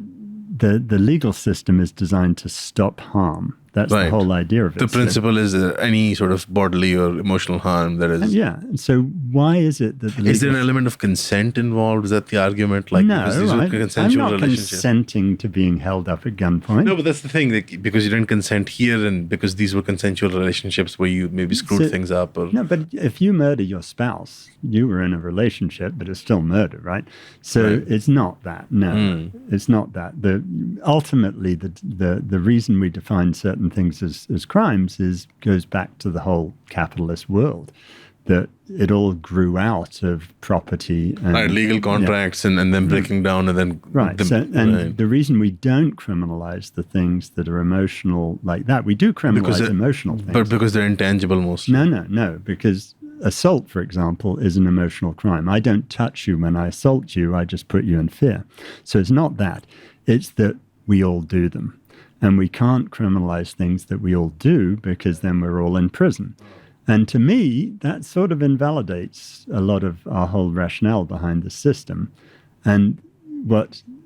legal system is designed to stop harm. That's the Right. whole idea of it. The principle is that any sort of bodily or emotional harm that is... Yeah. So why is it that the legal Is there an element of consent involved? Is that the argument? Like, no, because these were I'm consensual not relationships. consenting to being held up at gunpoint. No, but that's the thing. Like, because you didn't consent here, and because these were consensual relationships where you maybe screwed So- things up, or No, but if you murder your spouse, you were in a relationship, but it's still murder, right? So Right. it's not that. No, it's not that. Ultimately, the reason we define certain things as crimes goes back to the whole capitalist world, that it all grew out of property and right, legal contracts and then breaking down and then Right. right. The reason we don't criminalize the things that are emotional like that, we do criminalize emotional things. But because they're intangible mostly. No, because assault, for example, is an emotional crime. I don't touch you when I assault you, I just put you in fear. So it's not that. It's that we all do them. And we can't criminalize things that we all do because then we're all in prison. And to me, that sort of invalidates a lot of our whole rationale behind the system. And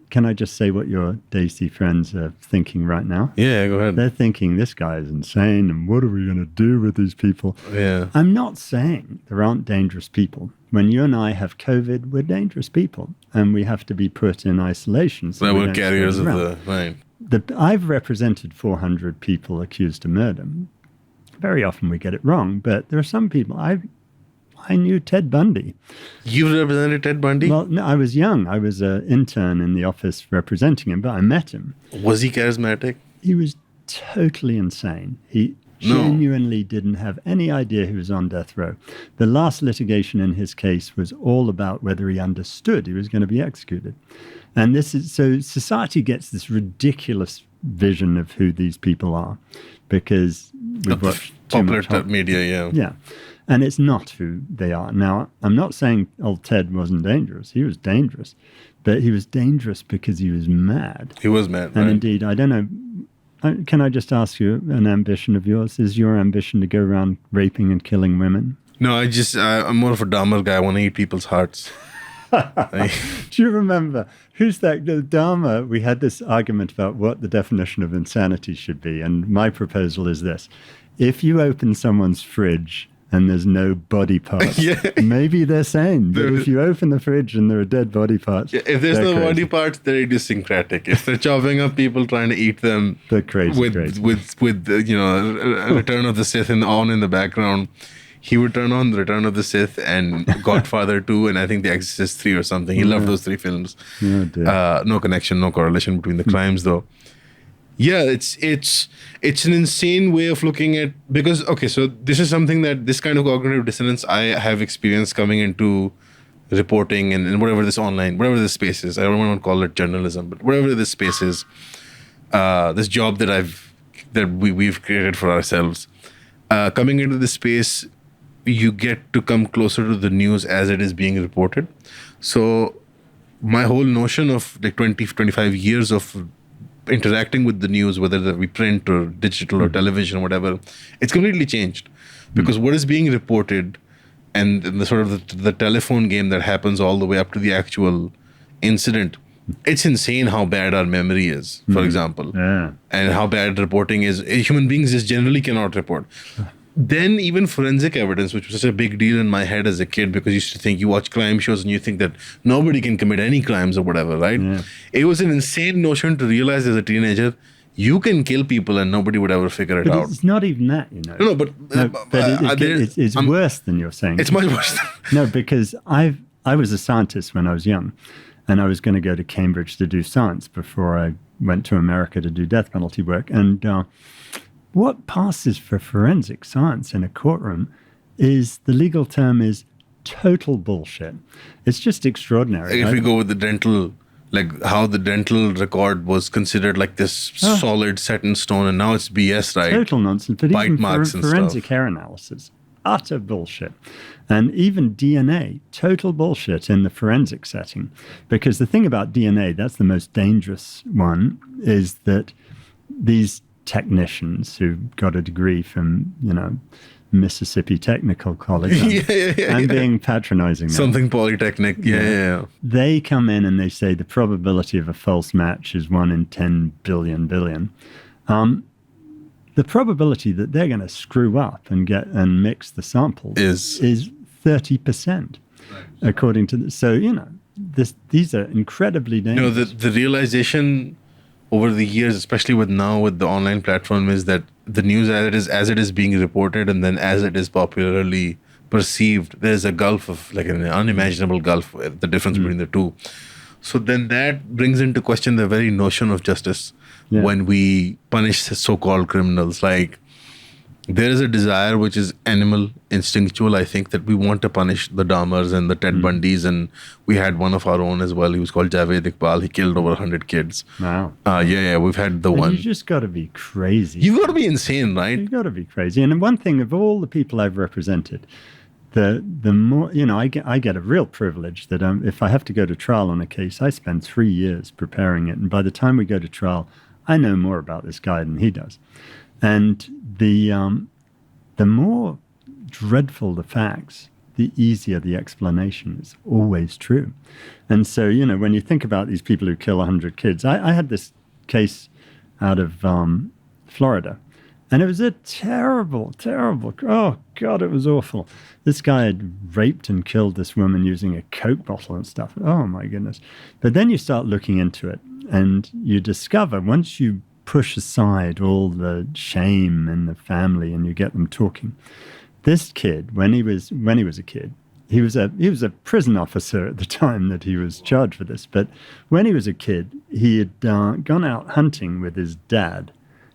can I just say what your Daisy friends are thinking right now? Yeah, go ahead. They're thinking, this guy is insane, and what are we going to do with these people? Yeah. I'm not saying there aren't dangerous people. When you and I have COVID, we're dangerous people, and we have to be put in isolation. So Well, we we're don't carriers spread of it around. the... Right. I've represented 400 people accused of murder. Very often we get it wrong, but there are some people. I knew Ted Bundy. You represented Ted Bundy? Well, no, I was young. I was an intern in the office representing him, but I met him. Was he charismatic? He was totally insane. He genuinely didn't have any idea he was on death row. The last litigation in his case was all about whether he understood he was going to be executed. And this is so society gets this ridiculous vision of who these people are because we've watched popular media, yeah. Yeah. And it's not who they are. Now, I'm not saying old Ted wasn't dangerous. He was dangerous. But he was dangerous because he was mad. He was mad, And right? indeed, I don't know, can I just ask you an ambition of yours? Is your ambition to go around raping and killing women? No, I'm more of a Dahmer guy. I want to eat people's hearts. Do you remember, who's that? Dahmer, we had this argument about what the definition of insanity should be. And my proposal is this. If you open someone's fridge and there's no body parts, maybe they're sane. But if you open the fridge and there are dead body parts, if there's no body parts, they're idiosyncratic. If they're chopping up people trying to eat them, they're crazy. With Return of the Sith on in the background, he would turn on the Return of the Sith and Godfather 2 and I think The Exorcist 3 or something. He loved those three films. Oh, dear. No connection, no correlation between the crimes though. Yeah, it's an insane way of looking at, because so this is something that this kind of cognitive dissonance I have experienced coming into reporting and whatever this space is. I don't want to call it journalism, but whatever this space is, this job that we've created for ourselves. Coming into this space, you get to come closer to the news as it is being reported. So my whole notion of like 25 years of interacting with the news, whether that be print or digital or television or whatever, it's completely changed. Because what is being reported and the sort of the telephone game that happens all the way up to the actual incident, it's insane how bad our memory is, for example, and how bad reporting is. Human beings just generally cannot report. Then even forensic evidence, which was such a big deal in my head as a kid, because you used to think, you watch crime shows and you think that nobody can commit any crimes or whatever, right? Yeah. It was an insane notion to realize as a teenager, you can kill people and nobody would ever figure it out. It's not even that, you know. No, but it's worse than you're saying. It's much worse. No, because I was a scientist when I was young, and I was going to go to Cambridge to do science before I went to America to do death penalty work. And what passes for forensic science in a courtroom is, the legal term is total bullshit. It's just extraordinary. If we go with the dental, like how the dental record was considered like this solid set in stone, and now it's BS, right? Total nonsense. But bite even marks and forensic stuff. hair analysis, utter bullshit. And even DNA, total bullshit in the forensic setting. Because the thing about DNA, that's the most dangerous one, is that these technicians who got a degree from, Mississippi Technical College. I'm being patronizing now. Something Polytechnic, yeah. They come in and they say the probability of a false match is 1 in 10 billion. The probability that they're going to screw up and mix the samples is 30%, according to this. So, these are incredibly dangerous. The realization over the years, especially with the online platform, is that the news as it is being reported and then as it is popularly perceived, there's a gulf of, like an unimaginable gulf, the difference between the two. So then that brings into question the very notion of justice when we punish so-called criminals. Like, there is a desire which is animal, instinctual, I think, that we want to punish the Dahmers and the Ted Bundys. And we had one of our own as well. He was called Javed Iqbal. He killed over 100 kids. Wow. We've had the one. You just got to be crazy. You've got to be insane, right? You've got to be crazy. And one thing, of all the people I've represented, the more, I get a real privilege that if I have to go to trial on a case, I spend 3 years preparing it. And by the time we go to trial, I know more about this guy than he does. And the more dreadful the facts, the easier the explanation is always true. And so, when you think about these people who kill 100 kids, I had this case out of Florida, and it was a terrible, oh God, it was awful. This guy had raped and killed this woman using a Coke bottle and stuff. Oh my goodness. But then you start looking into it, And you discover, once you push aside all the shame in the family and you get them talking, this kid, when he was a kid, he was a prison officer at the time that he was charged with this. But when he was a kid, he had gone out hunting with his dad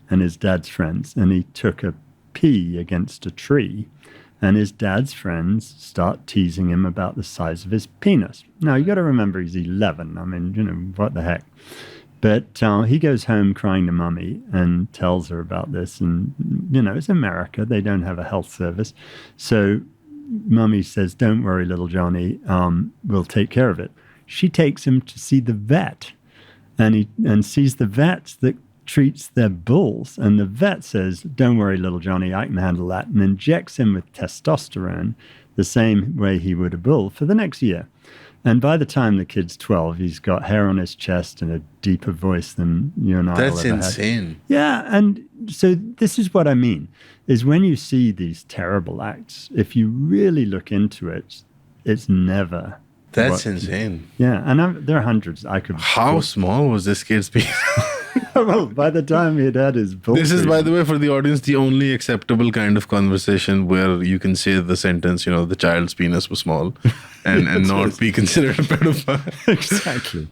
and his dad's friends, and he took a pee against a tree, and his dad's friends start teasing him about the size of his penis. Now, you got to remember he's 11. I mean, what the heck? But he goes home crying to mummy and tells her about this. And, it's America. They don't have a health service. So mummy says, don't worry, little Johnny, we'll take care of it. She takes him to see the vet, and sees the vet that treats their bulls. And the vet says, don't worry, little Johnny, I can handle that, and injects him with testosterone the same way he would a bull for the next year. And by the time the kid's 12, he's got hair on his chest and a deeper voice than you and I will ever had. That's insane. Yeah, and so this is what I mean, is when you see these terrible acts, if you really look into it, it's never... That's insane. Yeah, and there are hundreds. How small was this kid's penis? Well, by the time he'd had his bull... This is, by the way, for the audience, the only acceptable kind of conversation where you can say the sentence, the child's penis was small and not be considered a pedophile. Exactly.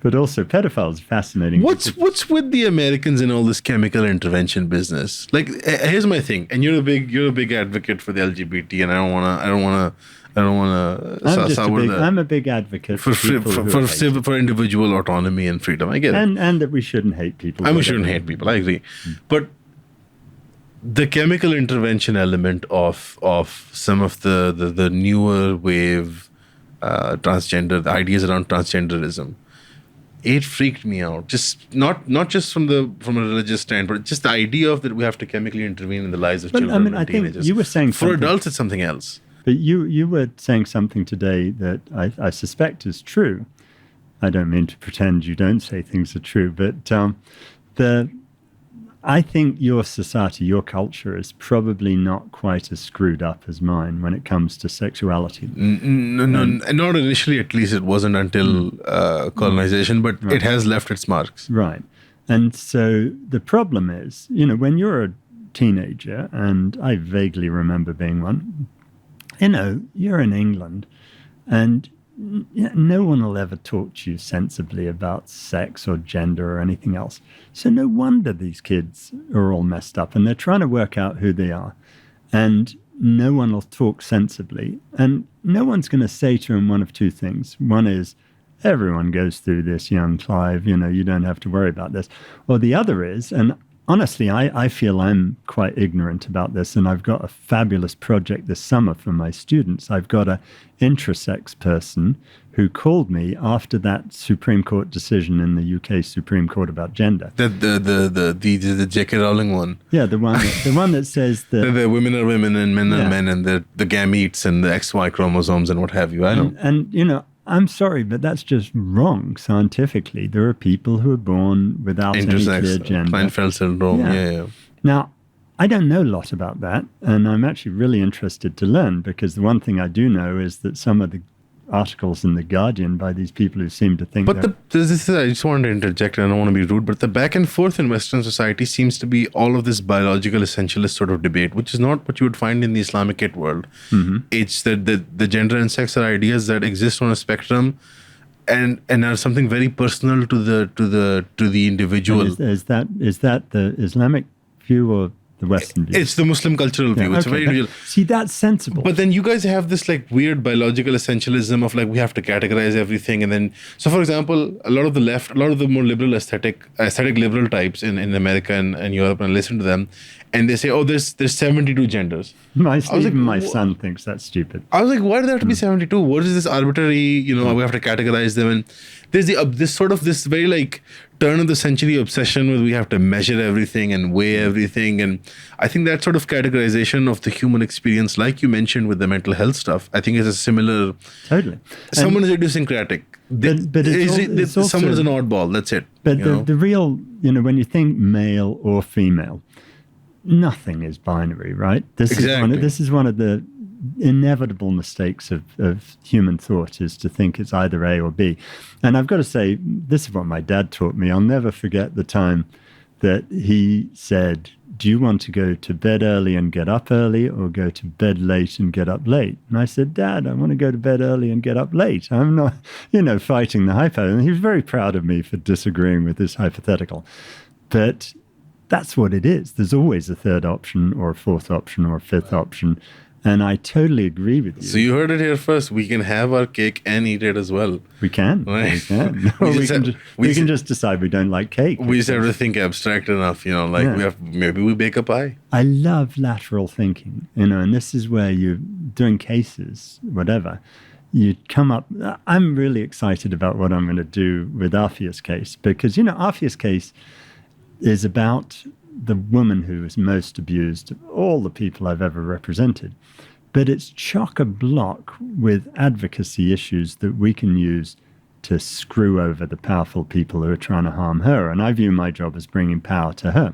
But also, pedophiles, fascinating. What's with the Americans in all this chemical intervention business? Like, here's my thing, and you're a big advocate for the LGBT, and I don't wanna I'm a big advocate for individual autonomy and freedom. I get it, and that we shouldn't hate people. And we shouldn't hate people. I agree, but the chemical intervention element of some of the newer wave transgender, the ideas around transgenderism, it freaked me out. Just not just from a religious stand, but just the idea of that we have to chemically intervene in the lives of children and teenagers. Think you were saying for adults, it's something else. But you were saying something today that I suspect is true. I don't mean to pretend you don't say things are true, but I think your society, your culture is probably not quite as screwed up as mine when it comes to sexuality. No, not initially. At least it wasn't until colonization, but it has left its marks. Right. And so the problem is, when you're a teenager, and I vaguely remember being one, you're in England, and no one will ever talk to you sensibly about sex or gender or anything else. So no wonder these kids are all messed up, and they're trying to work out who they are. And no one will talk sensibly. And no one's going to say to them one of two things. One is, everyone goes through this, young Clive, you don't have to worry about this. Or the other is, and honestly, I feel I'm quite ignorant about this, and I've got a fabulous project this summer for my students. I've got an intersex person who called me after that Supreme Court decision in the UK Supreme Court about gender. The J.K. Rowling one. Yeah, the one that says that the women are women and men are men, and the gametes and the XY chromosomes and what have you. I know. And I'm sorry, but that's just wrong scientifically. There are people who are born without any clear gender. Klinefelter syndrome, yeah. Now, I don't know a lot about that, and I'm actually really interested to learn, because the one thing I do know is that some of the articles in The Guardian by these people who seem to think I just wanted to interject, and I don't want to be rude, but the back and forth in Western society seems to be all of this biological essentialist sort of debate, which is not what you would find in the Islamic world. Mm-hmm. It's that the gender and sex are ideas that exist on a spectrum and are something very personal to the individual. Is that the Islamic view or the Western view? It's the Muslim cultural view. It's very real. See, that's sensible. But then you guys have this weird biological essentialism of we have to categorize everything, and then for example, a lot of the more liberal aesthetic liberal types in America and Europe, and I listen to them, and they say, oh, there's 72 genders. My son thinks that's stupid. I was like, why do there have to be 72? What is this arbitrary? We have to categorize them, and there's this very turn of the century obsession where we have to measure everything and weigh everything. And I think that sort of categorization of the human experience, like you mentioned with the mental health stuff, I think is a similar... Totally. Someone is idiosyncratic. Someone is an oddball. That's it. But the real, when you think male or female, nothing is binary, right? This is one of the inevitable mistakes of human thought is to think it's either A or B. And I've got to say, this is what my dad taught me. I'll never forget the time that he said, do you want to go to bed early and get up early, or go to bed late and get up late? And I said, Dad, I want to go to bed early and get up late. I'm not, fighting the hypo. And he was very proud of me for disagreeing with this hypothetical. But that's what it is. There's always a third option or a fourth option or a fifth option. And I totally agree with you. So you heard it here first. We can have our cake and eat it as well. We can. Right. We can. We can just decide we don't like cake. We just have to think abstract enough, maybe we bake a pie. I love lateral thinking, and this is where you're doing cases, whatever. You come up. I'm really excited about what I'm going to do with Aafia's case, because, Aafia's case is about the woman who was most abused of all the people I've ever represented. But it's chock-a-block with advocacy issues that we can use to screw over the powerful people who are trying to harm her. And I view my job as bringing power to her.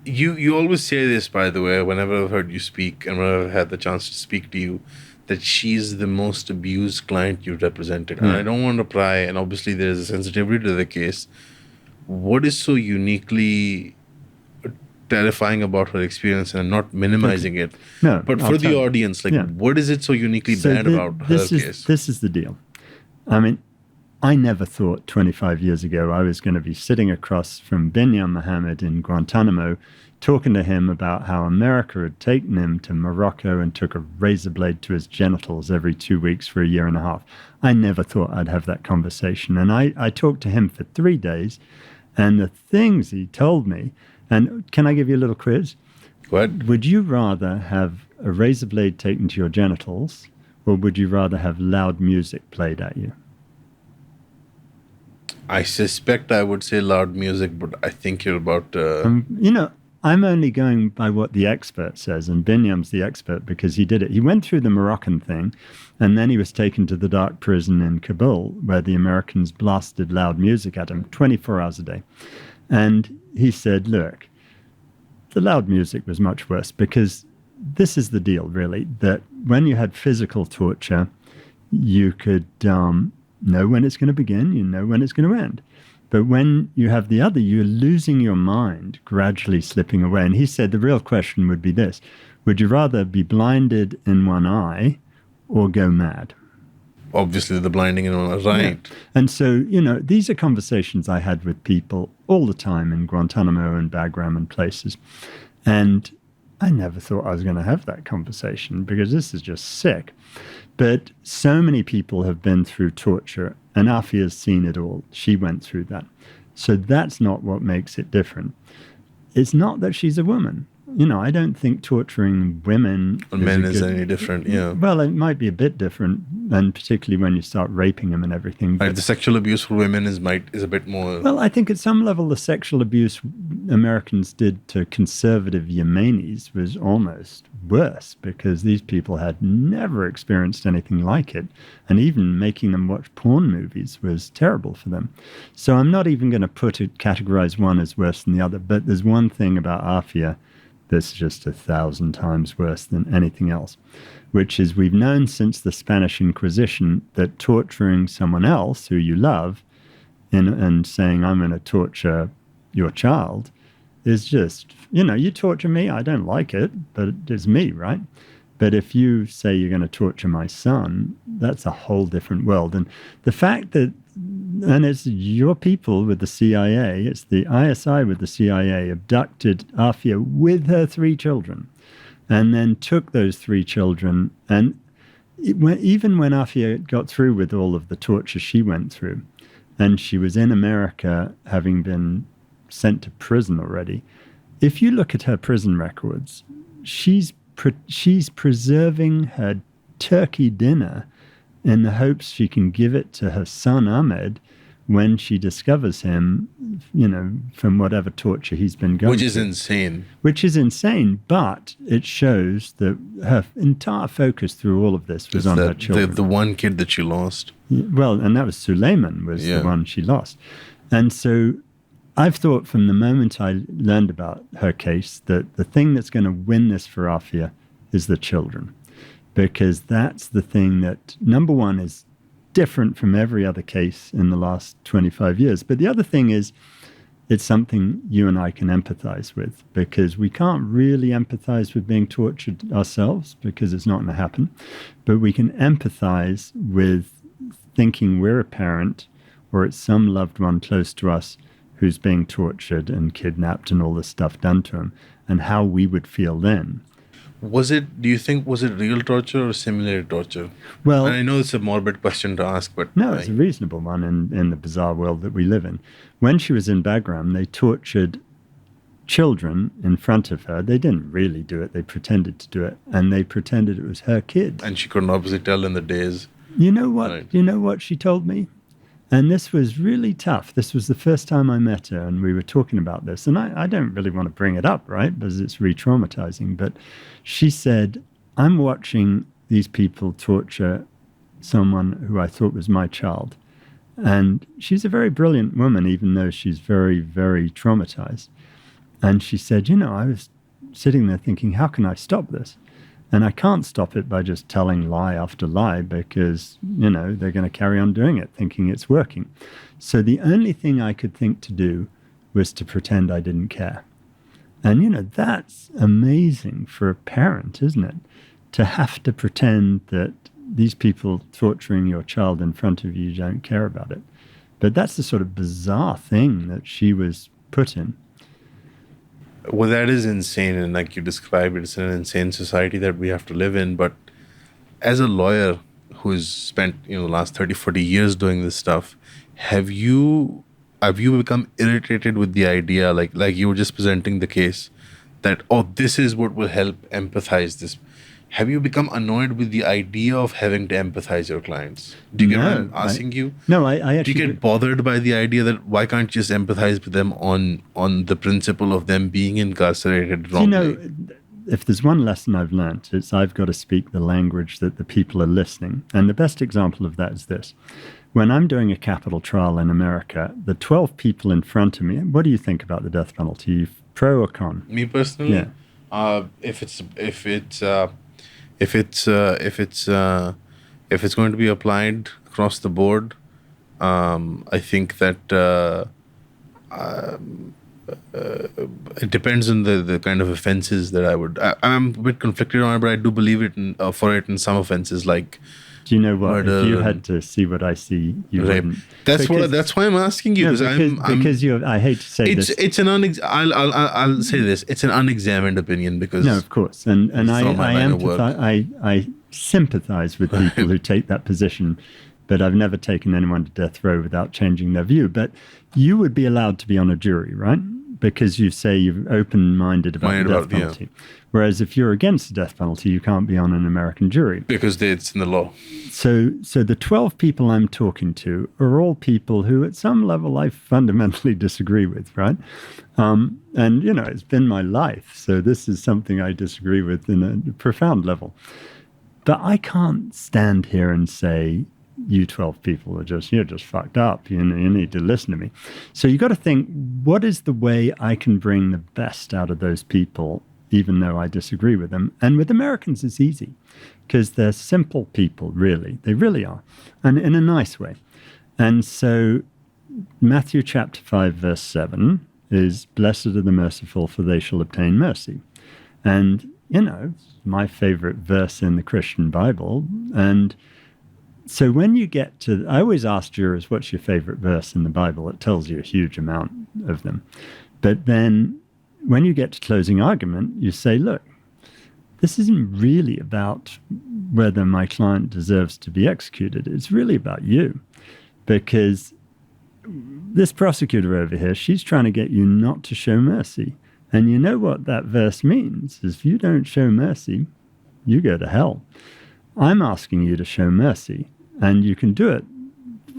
You always say this, by the way, whenever I've heard you speak and whenever I've had the chance to speak to you, that she's the most abused client you've represented. And I don't want to pry, and obviously there is a sensitivity to the case. What is so uniquely terrifying about her experience, and I'm not minimizing it? No, but for the audience, what is it so uniquely bad about her case? This is the deal. I mean, I never thought 25 years ago I was going to be sitting across from Binyam Mohammed in Guantanamo, talking to him about how America had taken him to Morocco and took a razor blade to his genitals every 2 weeks for a year and a half. I never thought I'd have that conversation. And I talked to him for 3 days, and the things he told me. And can I give you a little quiz? What? Would you rather have a razor blade taken to your genitals, or would you rather have loud music played at you? I suspect I would say loud music, but I think you're about... I'm only going by what the expert says, and Binyam's the expert because he did it. He went through the Moroccan thing, and then he was taken to the dark prison in Kabul, where the Americans blasted loud music at him 24 hours a day. And he said, look, the loud music was much worse, because this is the deal, really, that when you had physical torture, you could know when it's going to begin, you know when it's going to end. But when you have the other, you're losing your mind, gradually slipping away. And he said the real question would be this: would you rather be blinded in one eye or go mad? Obviously, the blinding in one eye, right. Yeah. And so, these are conversations I had with people all the time in Guantanamo and Bagram and places. And I never thought I was going to have that conversation, because this is just sick. But so many people have been through torture, and Aafia's seen it all. She went through that. So that's not what makes it different. It's not that she's a woman. I don't think torturing women or men is any different, yeah. Well, it might be a bit different, and particularly when you start raping them and everything. Right, the sexual abuse for women is a bit more... Well, I think at some level the sexual abuse Americans did to conservative Yemenis was almost worse, because these people had never experienced anything like it, and even making them watch porn movies was terrible for them. So I'm not even going to categorize one as worse than the other, but there's one thing about Aafia that's just 1,000 times worse than anything else, which is we've known since the Spanish Inquisition that torturing someone else who you love and saying, I'm going to torture your child, is just, you torture me, I don't like it, but it's me, right? But if you say you're going to torture my son, that's a whole different world. And the fact that, and it's your people with the CIA, it's the ISI with the CIA, abducted Aafia with her 3 children, and then took those 3 children. And even when Aafia got through with all of the torture she went through, and she was in America having been sent to prison already, if you look at her prison records, she's preserving her turkey dinner in the hopes she can give it to her son Ahmed when she discovers him, from whatever torture he's been going through. Which is insane, but it shows that her entire focus through all of this was on her children. The one kid that she lost. Well, and that was Suleiman, was the one she lost. And so I've thought from the moment I learned about her case that the thing that's going to win this for Aafia is the children. because that's the thing that, number one, is different from every other case in the last 25 years. But the other thing is, it's something you and I can empathize with, because we can't really empathize with being tortured ourselves because it's not going to happen. But we can empathize with thinking we're a parent or it's some loved one close to us who's being tortured and kidnapped and all this stuff done to him, and how we would feel then. Do you think, was it real torture or simulated torture? Well, and I know it's a morbid question to ask, but... No, it's a reasonable one in the bizarre world that we live in. When she was in Bagram, they tortured children in front of her. They didn't really do it. They pretended to do it. And they pretended it was her kid. And she couldn't obviously tell in the days. You know what? Right. You know what she told me? And this was really tough. This was the first time I met her, and we were talking about this. And I don't really want to bring it up, right? Because it's re-traumatizing. But she said, I'm watching these people torture someone who I thought was my child. And she's a very brilliant woman, even though she's very, very traumatized. And she said, I was sitting there thinking, how can I stop this? And I can't stop it by just telling lie after lie, because, they're going to carry on doing it, thinking it's working. So the only thing I could think to do was to pretend I didn't care. And, that's amazing for a parent, isn't it? To have to pretend that these people torturing your child in front of you don't care about it. But that's the sort of bizarre thing that she was put in. Well, that is insane. And like you described, it's an insane society that we have to live in. But as a lawyer who's spent, the last 30, 40 years doing this stuff, have you become irritated with the idea, like you were just presenting the case, that, this is what will help empathize this? Have you become annoyed with the idea of having to empathize your clients? Do you get what I'm asking you? No, I actually... Do you get bothered by the idea that why can't you just empathize with them on the principle of them being incarcerated wrongly? If there's one lesson I've learned, it's I've got to speak the language that the people are listening. And the best example of that is this. When I'm doing a capital trial in America, the 12 people in front of me, what do you think about the death penalty? Pro or con? Me personally? Yeah. If it's going to be applied across the board, I think that it depends on the kind of offenses that I'm a bit conflicted on it, but I do believe it for it in some offenses, like... Do you know what? If you had to see what I see, you rape. wouldn't. That's why I'm asking you. Because I hate to say this. It's an I'll say this. It's an unexamined opinion, because... No, of course. And I sympathize with people who take that position, but I've never taken anyone to death row without changing their view. But you would be allowed to be on a jury, right? Because you say you're open-minded about the death penalty. Yeah. Whereas if you're against the death penalty, you can't be on an American jury. Because it's in the law. So the 12 people I'm talking to are all people who at some level I fundamentally disagree with, right? And, it's been my life. So this is something I disagree with in a profound level. But I can't stand here and say, you 12 people you're just fucked up. You need to listen to me. So you got to think, what is the way I can bring the best out of those people, even though I disagree with them? And with Americans, it's easy, because they're simple people, really. They really are, and in a nice way. And so Matthew chapter 5, verse 7 is, blessed are the merciful, for they shall obtain mercy. And, my favorite verse in the Christian Bible. And so when you get to, I always ask jurors, what's your favorite verse in the Bible? It tells you a huge amount of them. But then when you get to closing argument, you say, look, this isn't really about whether my client deserves to be executed. It's really about you. Because this prosecutor over here, she's trying to get you not to show mercy. And you know what that verse means? Is if you don't show mercy, you go to hell. I'm asking you to show mercy. And you can do it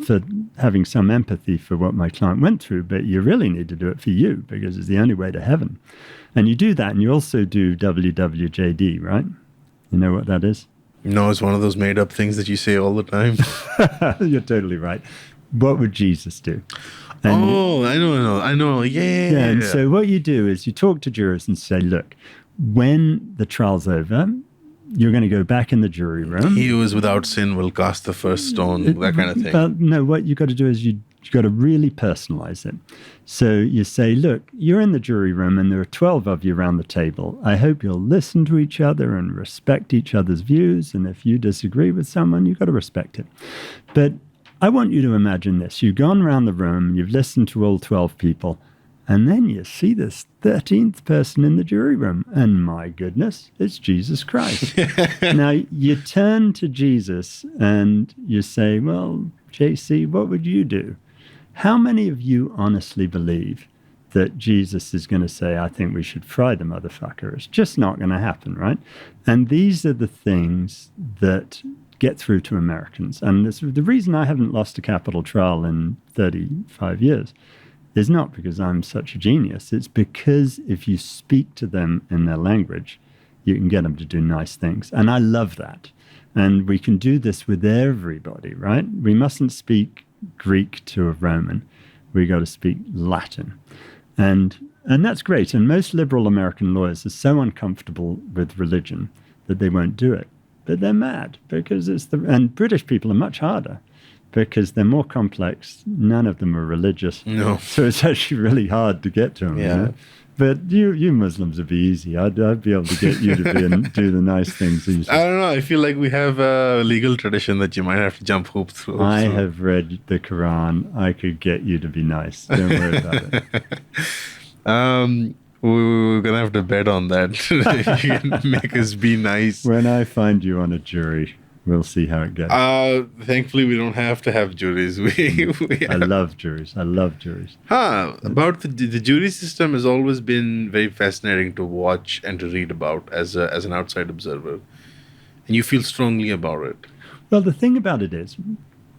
for having some empathy for what my client went through, but you really need to do it for you, because it's the only way to heaven. And you do that, and you also do WWJD, right? You know what that is? No, it's one of those made-up things that you say all the time. You're totally right. What would Jesus do? And I know. Yeah. And so what you do is you talk to jurors and say, look, when the trial's over, you're going to go back in the jury room. He who is without sin will cast the first stone, that kind of thing. But no, what you got to do is you got to really personalize it. So you say, look, you're in the jury room and there are 12 of you around the table. I hope you'll listen to each other and respect each other's views. And if you disagree with someone, you've got to respect it. But I want you to imagine this. You've gone around the room, you've listened to all 12 people, and then you see this 13th person in the jury room. And my goodness, it's Jesus Christ. Now, you turn to Jesus and you say, well, JC, what would you do? How many of you honestly believe that Jesus is going to say, I think we should fry the motherfucker? It's just not going to happen, right? And these are the things that get through to Americans. And the reason I haven't lost a capital trial in 35 years is not because I'm such a genius. It's because if you speak to them in their language, you can get them to do nice things. And I love that. And we can do this with everybody, right? We mustn't speak Greek to a Roman. We got to speak Latin. And that's great. And most liberal American lawyers are so uncomfortable with religion that they won't do it. But they're mad because and British people are much harder because they're more complex. None of them are religious. No. So it's actually really hard to get to them. Yeah. You know? But you Muslims would be easy. I'd be able to get you to do the nice things. I don't know. I feel like we have a legal tradition that you might have to jump hoops through. I have read the Quran. I could get you to be nice. Don't worry about it. We're going to have to bet on that. If you can make us be nice. When I find you on a jury, we'll see how it goes. Thankfully, we don't have to have juries. I love juries. About the jury system has always been very fascinating to watch and to read about as an outside observer. And you feel strongly about it. Well, the thing about it is,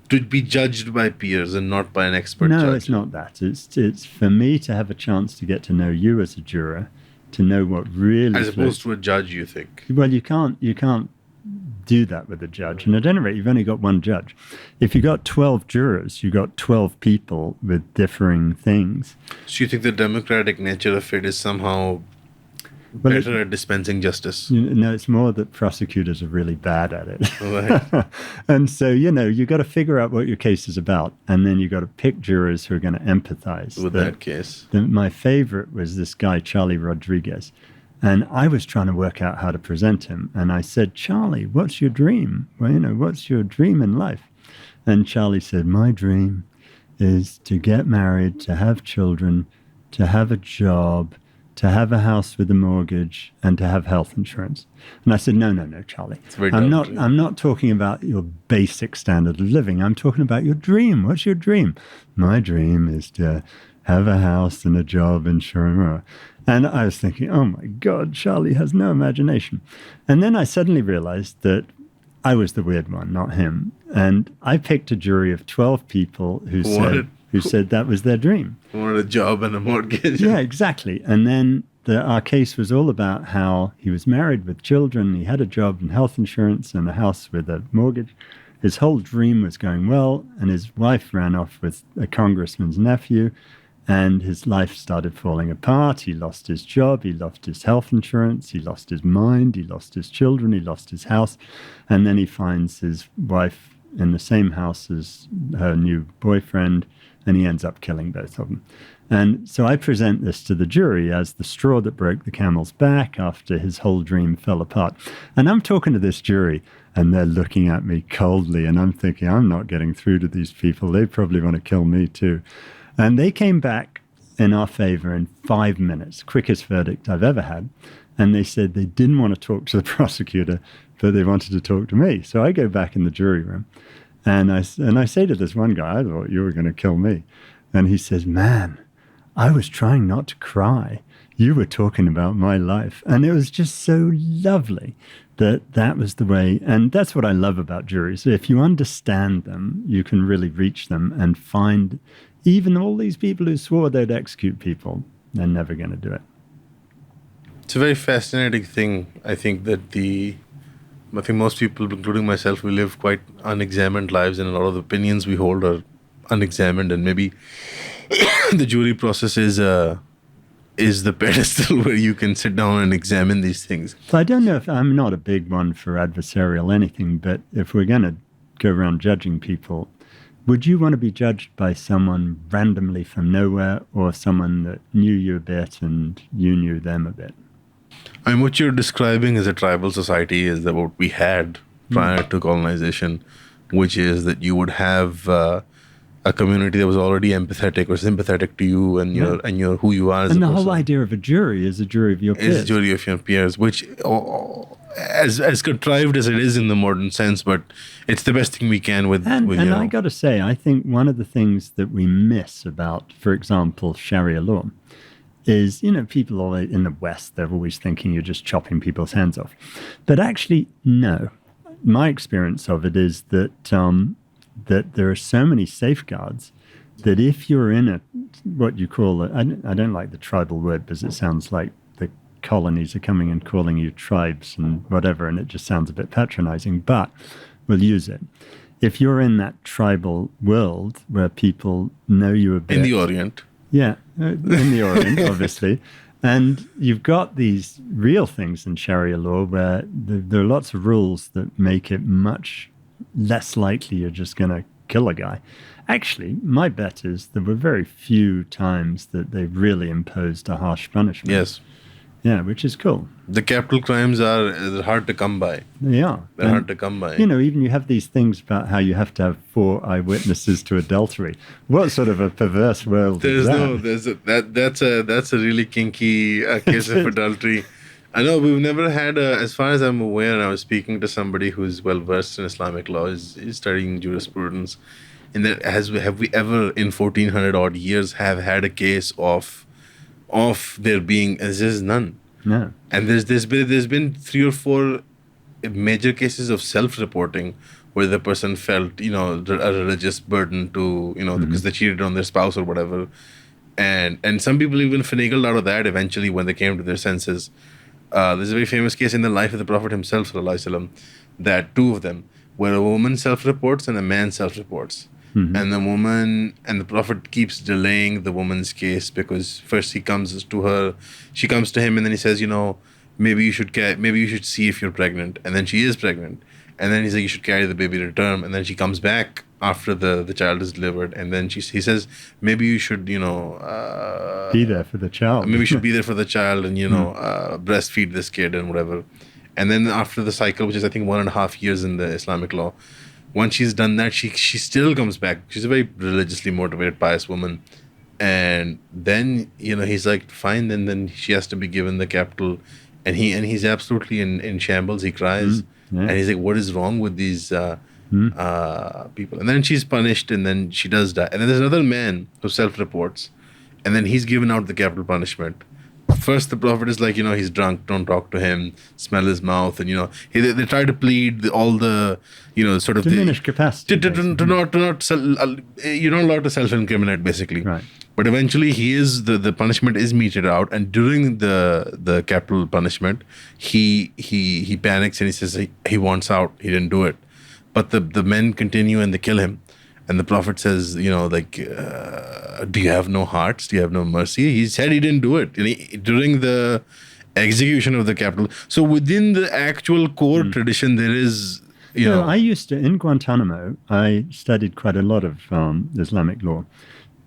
to be judged by peers and not by an expert judge. No, it's not that. It's for me to have a chance to get to know you as a juror, to know what really... As opposed to a judge, you think? Well, you can't do that with a judge. And at any rate, you've only got one judge. If you got 12 jurors, you got 12 people with differing things. So you think the democratic nature of it is somehow better at dispensing justice? No, it's more that prosecutors are really bad at it. Right. And so, you got to figure out what your case is about. And then you got to pick jurors who are going to empathize. With that case. My favorite was this guy, Charlie Rodriguez. And I was trying to work out how to present him. And I said, Charlie, what's your dream? Well, what's your dream in life? And Charlie said, my dream is to get married, to have children, to have a job, to have a house with a mortgage, and to have health insurance. And I said, no, Charlie. I'm not talking about your basic standard of living. I'm talking about your dream. What's your dream? My dream is to have a house and a job, insurance. And I was thinking, oh my God, Charlie has no imagination. And then I suddenly realized that I was the weird one, not him. And I picked a jury of 12 people who said that was their dream. Wanted a job and a mortgage. Yeah, exactly. And then our case was all about how he was married with children, he had a job and health insurance and a house with a mortgage. His whole dream was going well, and his wife ran off with a congressman's nephew. And his life started falling apart. He lost his job. He lost his health insurance. He lost his mind. He lost his children. He lost his house. And then he finds his wife in the same house as her new boyfriend, and he ends up killing both of them. And so I present this to the jury as the straw that broke the camel's back after his whole dream fell apart. And I'm talking to this jury, and they're looking at me coldly, and I'm thinking, I'm not getting through to these people. They probably want to kill me too. And they came back in our favor in 5 minutes, quickest verdict I've ever had. And they said they didn't want to talk to the prosecutor, but they wanted to talk to me. So I go back in the jury room, and I say to this one guy, I thought you were going to kill me. And he says, man, I was trying not to cry. You were talking about my life. And it was just so lovely that was the way. And that's what I love about juries. If you understand them, you can really reach them and find... Even all these people who swore they'd execute people, they're never going to do it. It's a very fascinating thing. I think most people, including myself, we live quite unexamined lives, and a lot of the opinions we hold are unexamined. And maybe the jury process is is the pedestal where you can sit down and examine these things. So I don't know if I'm not a big one for adversarial anything, but if we're going to go around judging people, would you want to be judged by someone randomly from nowhere or someone that knew you a bit and you knew them a bit? And what you're describing as a tribal society is that what we had prior to colonization, which is that you would have a community that was already empathetic or sympathetic to you and your who you are as a person. And the whole idea of a jury is a jury of your peers. Is a jury of your peers, which as contrived as it is in the modern sense, but it's the best thing we can with and I got to say, I think one of the things that we miss about, for example, Sharia law is, people all in the West, they're always thinking you're just chopping people's hands off. But actually, no. My experience of it is that that there are so many safeguards that if you're in what you call, I don't like the tribal word because it sounds like the colonies are coming and calling you tribes and whatever, and it just sounds a bit patronizing, but we'll use it. If you're in that tribal world where people know you a bit. In the Orient. Yeah, in the Orient, obviously. And you've got these real things in Sharia law where there are lots of rules that make it much less likely you're just going to kill a guy. Actually, my bet is there were very few times that they really imposed a harsh punishment. Yes. Yeah, which is cool. The capital crimes are hard to come by. Yeah. They're hard to come by. Even you have these things about how you have to have 4 eyewitnesses to adultery. What sort of a perverse world is that? That's a really kinky case of adultery. I know we've never had as far as I'm aware, and I was speaking to somebody who's well versed in Islamic law, is studying jurisprudence, and that have we ever in 1400 odd years have had a case of there being, as there is none. No. And there's been 3 or 4 major cases of self-reporting where the person felt a religious burden to because they cheated on their spouse or whatever, and some people even finagled out of that eventually when they came to their senses. There's a very famous case in the life of the Prophet himself, ﷺ, that 2 of them, where a woman self-reports and a man self-reports. Mm-hmm. And the woman and the Prophet keeps delaying the woman's case because first she comes to him and then he says, maybe you should see if you're pregnant. And then she is pregnant. And then he's like, you should carry the baby to term. And then she comes back after the child is delivered. And then he says, maybe you should, be there for the child. Maybe you should be there for the child and, breastfeed this kid and whatever. And then after the cycle, which is I think 1.5 years in the Islamic law, once she's done that, she still comes back. She's a very religiously motivated, pious woman. And then, he's like, fine, then she has to be given the capital. And he's absolutely in shambles. He cries. Yeah. And he's like, what is wrong with these people? And then she's punished and then she does die. And then there's another man who self-reports. And then he's given out the capital punishment. First, the Prophet is like, he's drunk, don't talk to him, smell his mouth. And, they try to plead all the, sort of diminished capacity. To not you're not allowed to self-incriminate, basically. Right. But eventually, the punishment is meted out. And during the capital punishment, he panics and he says he wants out. He didn't do it. But the men continue and they kill him. And the Prophet says, do you have no hearts? Do you have no mercy? He said he didn't do it during the execution of the capital. So within the actual core tradition, there is, I used to, in Guantanamo, I studied quite a lot of Islamic law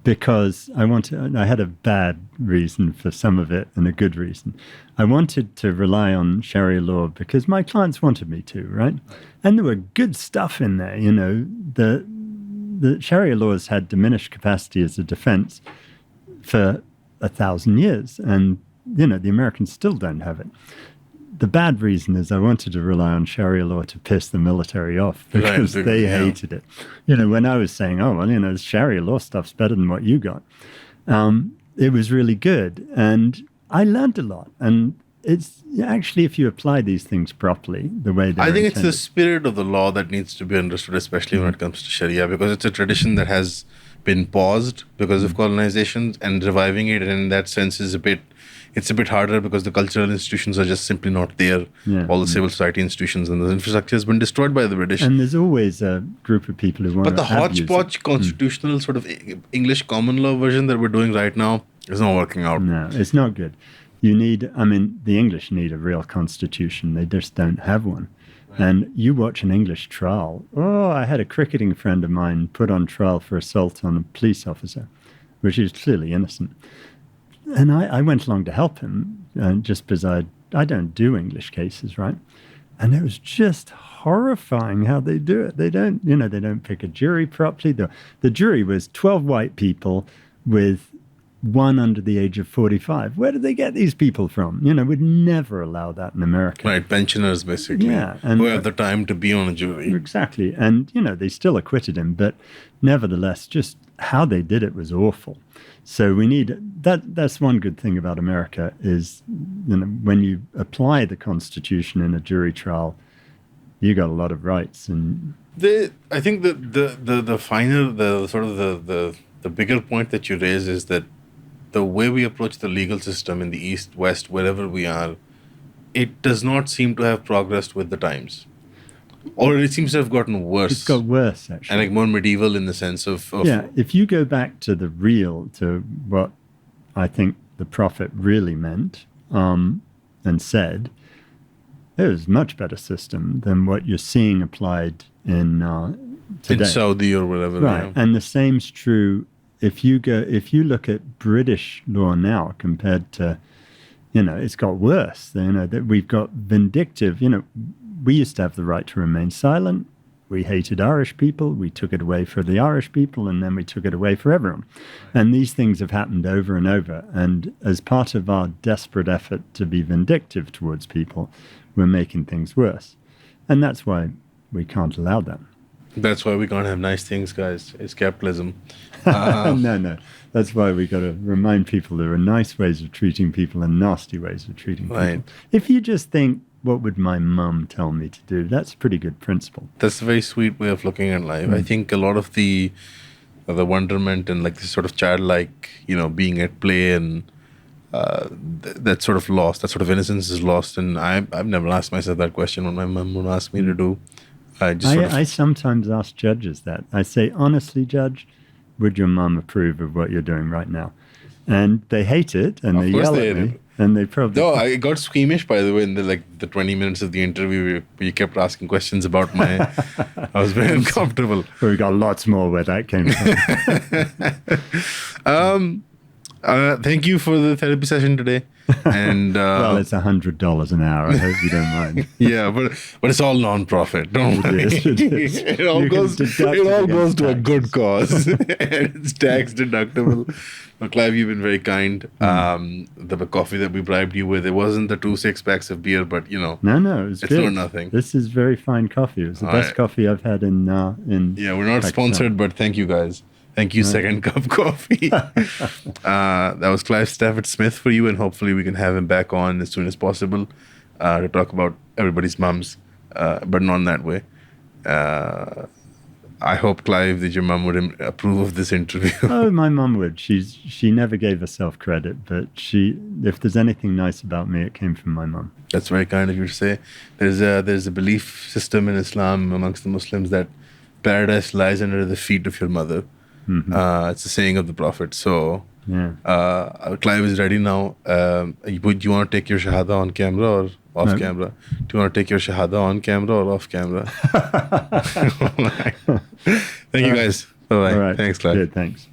because I had a bad reason for some of it and a good reason. I wanted to rely on Sharia law because my clients wanted me to, right? And there were good stuff in there, The Sharia laws had diminished capacity as a defense for 1,000 years. And, the Americans still don't have it. The bad reason is I wanted to rely on Sharia law to piss the military off because they hated it. When I was saying, the Sharia law stuff's better than what you got, it was really good. And I learned a lot. And it's actually, if you apply these things properly, the way they're I think intended. It's the spirit of the law that needs to be understood, especially when it comes to Sharia, because it's a tradition that has been paused because of colonization, and reviving it in that sense is a bit harder because the cultural institutions are just simply not there. Yeah. All the civil society institutions and the infrastructure has been destroyed by the British. And there's always a group of people who want to But the hodgepodge constitutional sort of English common law version that we're doing right now It's not working out. No, it's not good. You need, I mean, the English need a real constitution. They just don't have one. And you watch an English trial. Oh, I had a cricketing friend of mine put on trial for assault on a police officer, which is clearly innocent. And I went along to help him just because I don't do English cases, right? And it was just horrifying how they do it. They don't pick a jury properly. The jury was 12 white people with one under the age of 45. Where did they get these people from? We'd never allow that in America. Right, pensioners basically, who have the time to be on a jury. Exactly. And, they still acquitted him, but nevertheless, just how they did it was awful. So we need, that's one good thing about America is, when you apply the Constitution in a jury trial, you got a lot of rights. And I think the final, the bigger point that you raise is that the way we approach the legal system in the East, West, wherever we are, it does not seem to have progressed with the times. Or it seems to have gotten worse. It's got worse, actually. And like more medieval in the sense of... Yeah, if you go back to to what I think the Prophet really meant and said, it was a much better system than what you're seeing applied in today. In Saudi or whatever. Right, yeah. and the same's true if you look at British law now compared to, it's got worse. That we've got vindictive, we used to have the right to remain silent. We hated Irish people. We took it away for the Irish people, and then we took it away for everyone. And these things have happened over and over. And as part of our desperate effort to be vindictive towards people, we're making things worse. And that's why we can't allow that. That's why we can't have nice things, guys. It's capitalism. No. That's why we got to remind people there are nice ways of treating people and nasty ways of treating people. Right. If you just think, what would my mum tell me to do? That's a pretty good principle. That's a very sweet way of looking at life. I think a lot of the wonderment and like this sort of childlike, being at play and that sort of lost, that sort of innocence is lost. And I've never asked myself that question when my mum would ask me to do. I sometimes ask judges that. I say, honestly, judge, would your mum approve of what you're doing right now? And they hate it, and they yell at me, and they probably... No, I got squeamish, by the way, in the 20 minutes of the interview. You kept asking questions about my... I was very uncomfortable. We got lots more where that came from. Thank you for the therapy session today. And well, it's $100 an hour. I hope you don't mind. Yeah, but it's all non-profit. Don't worry. It is. It all goes to a good cause. And it's tax deductible. Well, Clive, you've been very kind. The coffee that we bribed you with, it wasn't the 2 6-packs of beer, but No, it was it's good. not nothing. This is very fine coffee. It was the best coffee I've had in Yeah, we're not Pakistan. sponsored, but thank you guys. Thank you, Second Cup Coffee. That was Clive Stafford Smith for you, and hopefully we can have him back on as soon as possible to talk about everybody's mums, but not in that way. I hope, Clive, that your mum would approve of this interview. Oh, my mum would. She never gave herself credit, but if there's anything nice about me, it came from my mum. That's very kind of you to say. There's a belief system in Islam amongst the Muslims that paradise lies under the feet of your mother. Mm-hmm. It's a saying of the Prophet. So, Clive is ready now. Would you want to take your shahada on camera or off camera? Do you want to take your shahada on camera or off camera? Thank you, guys. Bye-bye. All right. Thanks, Clive. Good, thanks.